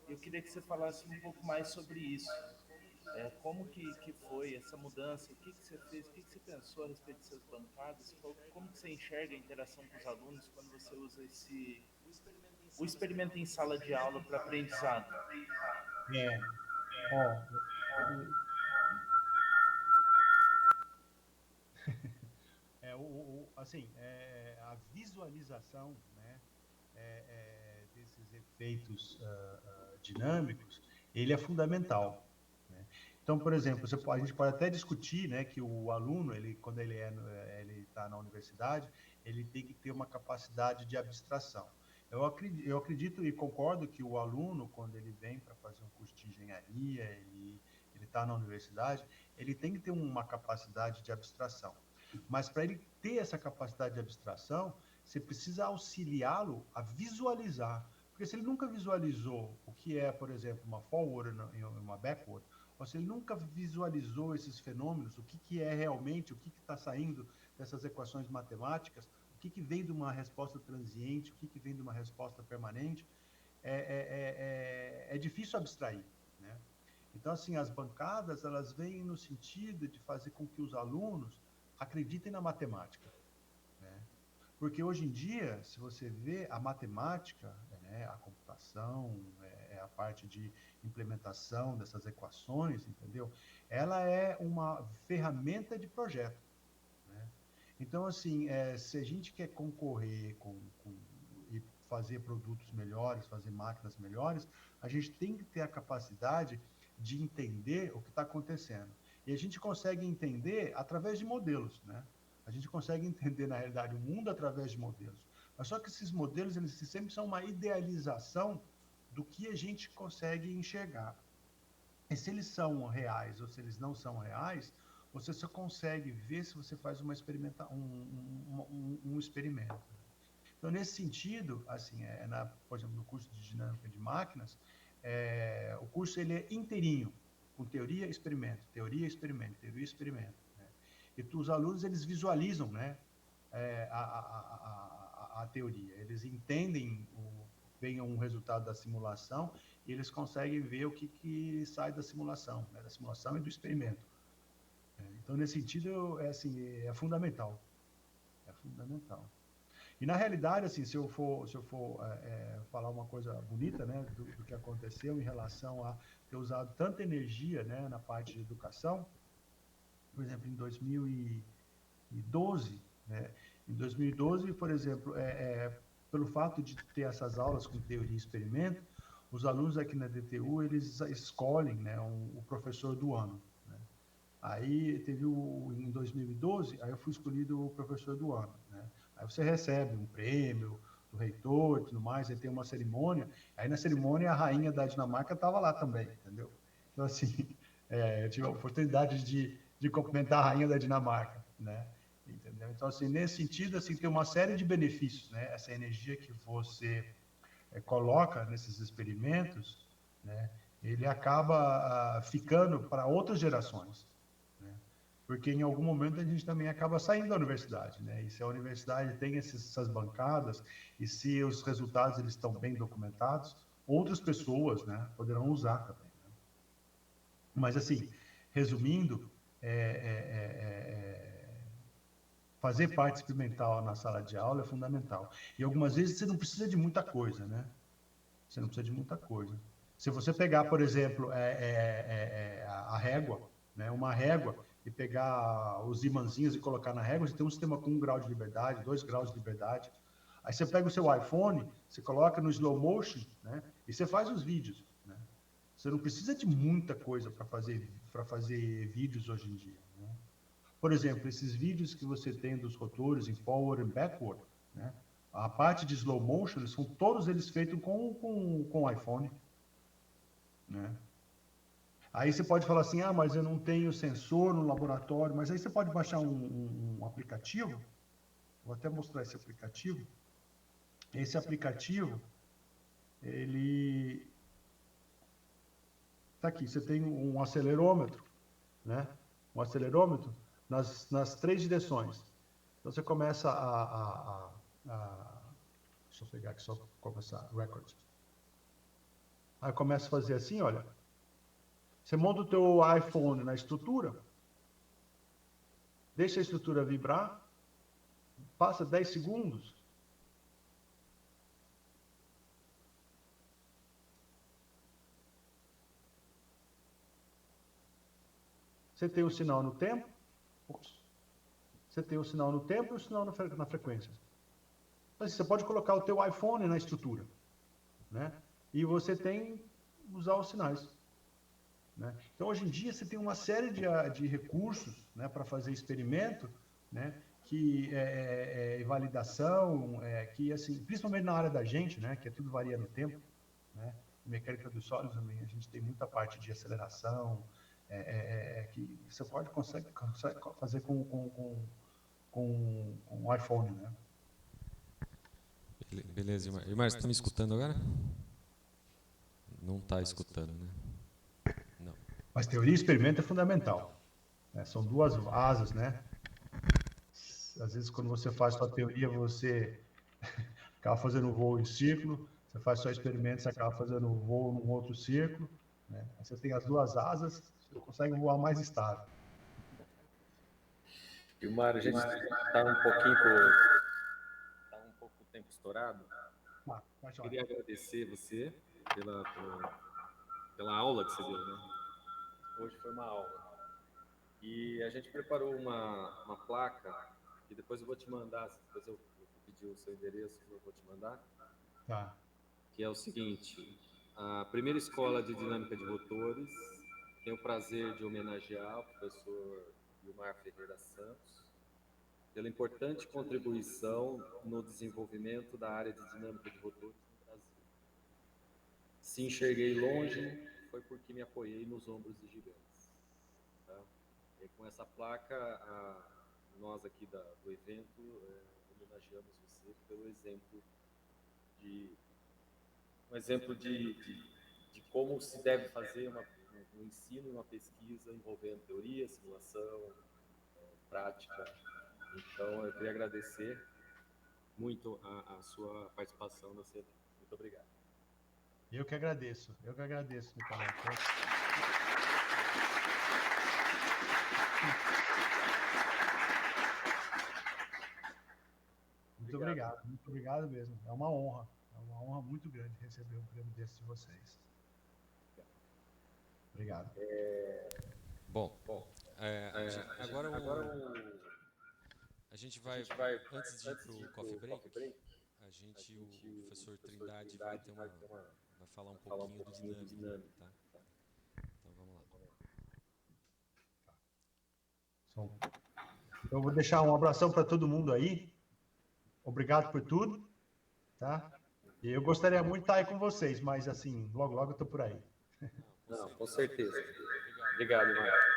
Eu queria que você falasse um pouco mais sobre isso. Como que foi essa mudança? O que você fez? O que você pensou a respeito dessas bancadas? Como que você enxerga a interação com os alunos quando você usa o experimento em sala de aula para aprendizado? assim, a visualização, né, desses efeitos dinâmicos, ele é fundamental, né? Então, por exemplo, a gente pode até discutir, né, que o aluno, quando ele está na universidade, ele tem que ter uma capacidade de abstração. Eu acredito e concordo que o aluno, quando ele vem para fazer um curso de engenharia, ele está na universidade, ele tem que ter uma capacidade de abstração. Mas para ele ter essa capacidade de abstração, você precisa auxiliá-lo a visualizar. Porque se ele nunca visualizou o que é, por exemplo, uma forward e uma backward, ou se ele nunca visualizou esses fenômenos, o que é realmente, o que está saindo dessas equações matemáticas, o que vem de uma resposta transiente, o que vem de uma resposta permanente, é difícil abstrair, né? Então, assim, as bancadas, elas vêm no sentido de fazer com que os alunos acreditem na matemática, né? Porque hoje em dia, se você vê a matemática, né, a computação, a parte de implementação dessas equações, entendeu? Ela é uma ferramenta de projeto, né? Então, assim, se a gente quer concorrer e fazer produtos melhores, fazer máquinas melhores, a gente tem que ter a capacidade de entender o que está acontecendo. E a gente consegue entender através de modelos, né? A gente consegue entender, na realidade, o mundo através de modelos. Mas só que esses modelos, eles sempre são uma idealização do que a gente consegue enxergar. E se eles são reais ou se eles não são reais, você só consegue ver se você faz um experimento. Então, nesse sentido, assim, por exemplo, no curso de dinâmica de máquinas, o curso ele é inteirinho, com teoria, experimento, teoria, experimento, teoria, experimento, né? E os alunos, eles visualizam, né, a teoria, eles entendem, vem um resultado da simulação e eles conseguem ver o que sai da simulação, né, da simulação e do experimento. Então, nesse sentido, assim, é fundamental. É fundamental. E, na realidade, assim, se eu for falar uma coisa bonita, né, do que aconteceu em relação a ter usado tanta energia, né, na parte de educação, por exemplo, em 2012, né, em 2012, por exemplo, pelo fato de ter essas aulas com teoria e experimento, os alunos aqui na DTU, eles escolhem, né, o professor do ano, né? Aí teve em 2012, aí eu fui escolhido o professor do ano, né? Aí você recebe um prêmio do reitor e tudo mais, aí tem uma cerimônia, aí na cerimônia a rainha da Dinamarca estava lá também, entendeu? Então, assim, eu tive a oportunidade de cumprimentar a rainha da Dinamarca, né? Entendeu? Então, assim, nesse sentido, assim, tem uma série de benefícios, né? Essa energia que você coloca nesses experimentos, né? Ele acaba ficando para outras gerações, né? Porque em algum momento a gente também acaba saindo da universidade, né? E se a universidade tem essas bancadas e se os resultados eles estão bem documentados, outras pessoas, né, poderão usar também, né? Mas assim, resumindo, fazer parte experimental na sala de aula é fundamental. E algumas vezes você não precisa de muita coisa, né? Você não precisa de muita coisa. Se você pegar, por exemplo, a régua, né, uma régua, e pegar os imãzinhos e colocar na régua, você tem um sistema com 1 grau de liberdade, 2 graus de liberdade. Aí você pega o seu iPhone, você coloca no slow motion, né, e você faz os vídeos, né? Você não precisa de muita coisa para fazer vídeos hoje em dia, né? Por exemplo, esses vídeos que você tem dos rotores em forward e backward, né? A parte de slow motion, são todos eles feitos com iPhone, né? Aí você pode falar assim, mas eu não tenho sensor no laboratório, mas aí você pode baixar um aplicativo, vou até mostrar esse aplicativo. Esse aplicativo, ele está aqui, você tem um acelerômetro, né? Um acelerômetro nas 3 direções. Então você começa deixa eu pegar aqui só para começar, record. Aí começa a fazer assim, olha. Você monta o teu iPhone na estrutura, deixa a estrutura vibrar, passa 10 segundos, você tem o sinal no tempo, você tem o sinal no tempo e o sinal na frequência. Mas você pode colocar o teu iPhone na estrutura, né? E você tem usar os sinais, né? Então, hoje em dia, você tem uma série de recursos, né, para fazer experimento, né, que validação, que, assim, principalmente na área da gente, né, que tudo varia no tempo, né? Mecânica dos sólidos também, a gente tem muita parte de aceleração, que você consegue fazer com o iPhone, né? Beleza, Ilmar. Ilmar, você está me escutando agora? Não está escutando, né? Não. Mas teoria e experimento é fundamental, né? São duas asas, né? Às vezes, quando você faz sua teoria, você acaba fazendo um voo em círculo, você faz só experimento, você acaba fazendo um voo num outro círculo, né? Aí você tem as duas asas, você consegue voar mais estável. Ilmar, a gente está um pouco o tempo estourado. Queria agradecer você pela aula que você deu, né? Hoje foi uma aula. E a gente preparou uma placa, que depois eu vou te mandar, depois eu vou pedir o seu endereço, eu vou te mandar. Tá. Que é o seguinte: a primeira escola de dinâmica de rotores, tenho o prazer de homenagear o professor Ilmar Ferreira Santos pela importante contribuição no desenvolvimento da área de dinâmica de rotores no Brasil. Se enxerguei longe, foi porque me apoiei nos ombros de gigantes. Tá? E com essa placa, nós aqui do evento homenageamos você pelo exemplo de como se deve fazer um ensino e uma pesquisa envolvendo teoria, simulação, prática. Então, eu queria agradecer muito a sua participação nesse evento. Muito obrigado. Eu que agradeço, Nicolau. Muito obrigado mesmo. É uma honra muito grande receber um prêmio desse de vocês. Obrigado. Agora a gente vai, antes de ir para o coffee break, o professor Trindade vai falar um pouquinho do dinâmico, tá? Então vamos lá. Eu vou deixar um abração para todo mundo aí. Obrigado por tudo, tá? E eu gostaria muito de estar aí com vocês, mas assim, logo eu estou por aí. Não, com certeza. Obrigado, Ilmar.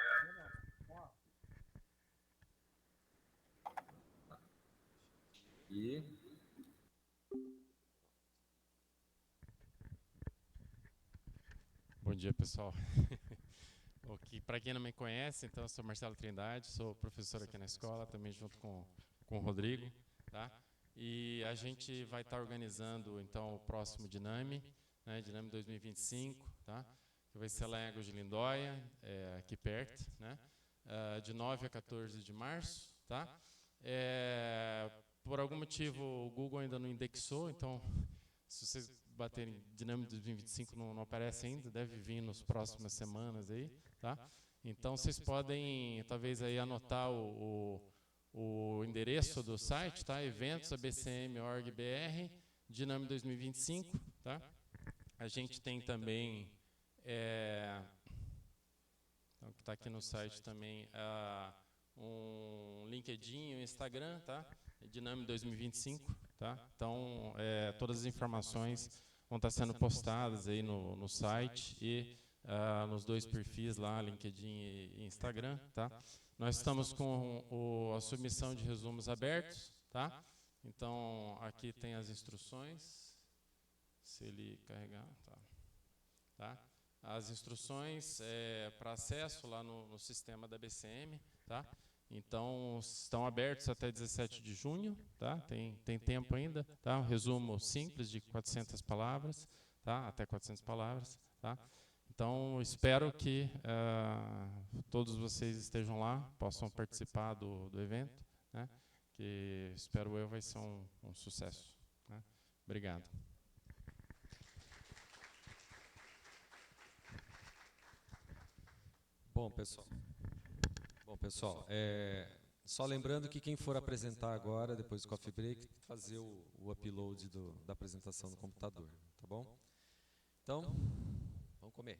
Bom dia, pessoal. Para quem não me conhece, então, eu sou Marcelo Trindade, sou professor aqui na escola, também junto com o Rodrigo, tá? E a gente vai estar organizando, então, o próximo Diname, né, Diname 2025, tá? Que vai ser lá em Águas de Lindóia, aqui perto, né? De 9 a 14 de março, tá? Por algum motivo, o Google ainda não indexou, então, se vocês baterem Diname 2025, não aparece ainda, deve vir nas próximas semanas aí, tá? Então, vocês podem, talvez, aí anotar o endereço do site, tá? Eventos abcm.org.br, Diname 2025, tá? A gente tem também, então, que está aqui no site também, um LinkedIn, um Instagram, tá? Diname 2025, tá? Então, todas as informações vão estar sendo postadas aí no site e nos dois perfis lá, LinkedIn e Instagram, tá? Nós estamos com a submissão de resumos abertos, tá? Então, aqui tem as instruções, se ele carregar, tá? As instruções para acesso lá no sistema da BCM, tá? Então, estão abertos até 17 de junho, tá? Tem tempo ainda, tá? Um resumo simples de 400 palavras, tá? Até 400 palavras, tá? Então, espero que todos vocês estejam lá, possam participar do evento, né? Que, espero eu, vai ser um sucesso, né? Obrigado. Bom, pessoal, Só lembrando que quem for apresentar agora, depois do coffee break, fazer o upload da apresentação no computador, tá bom? Então, vamos comer.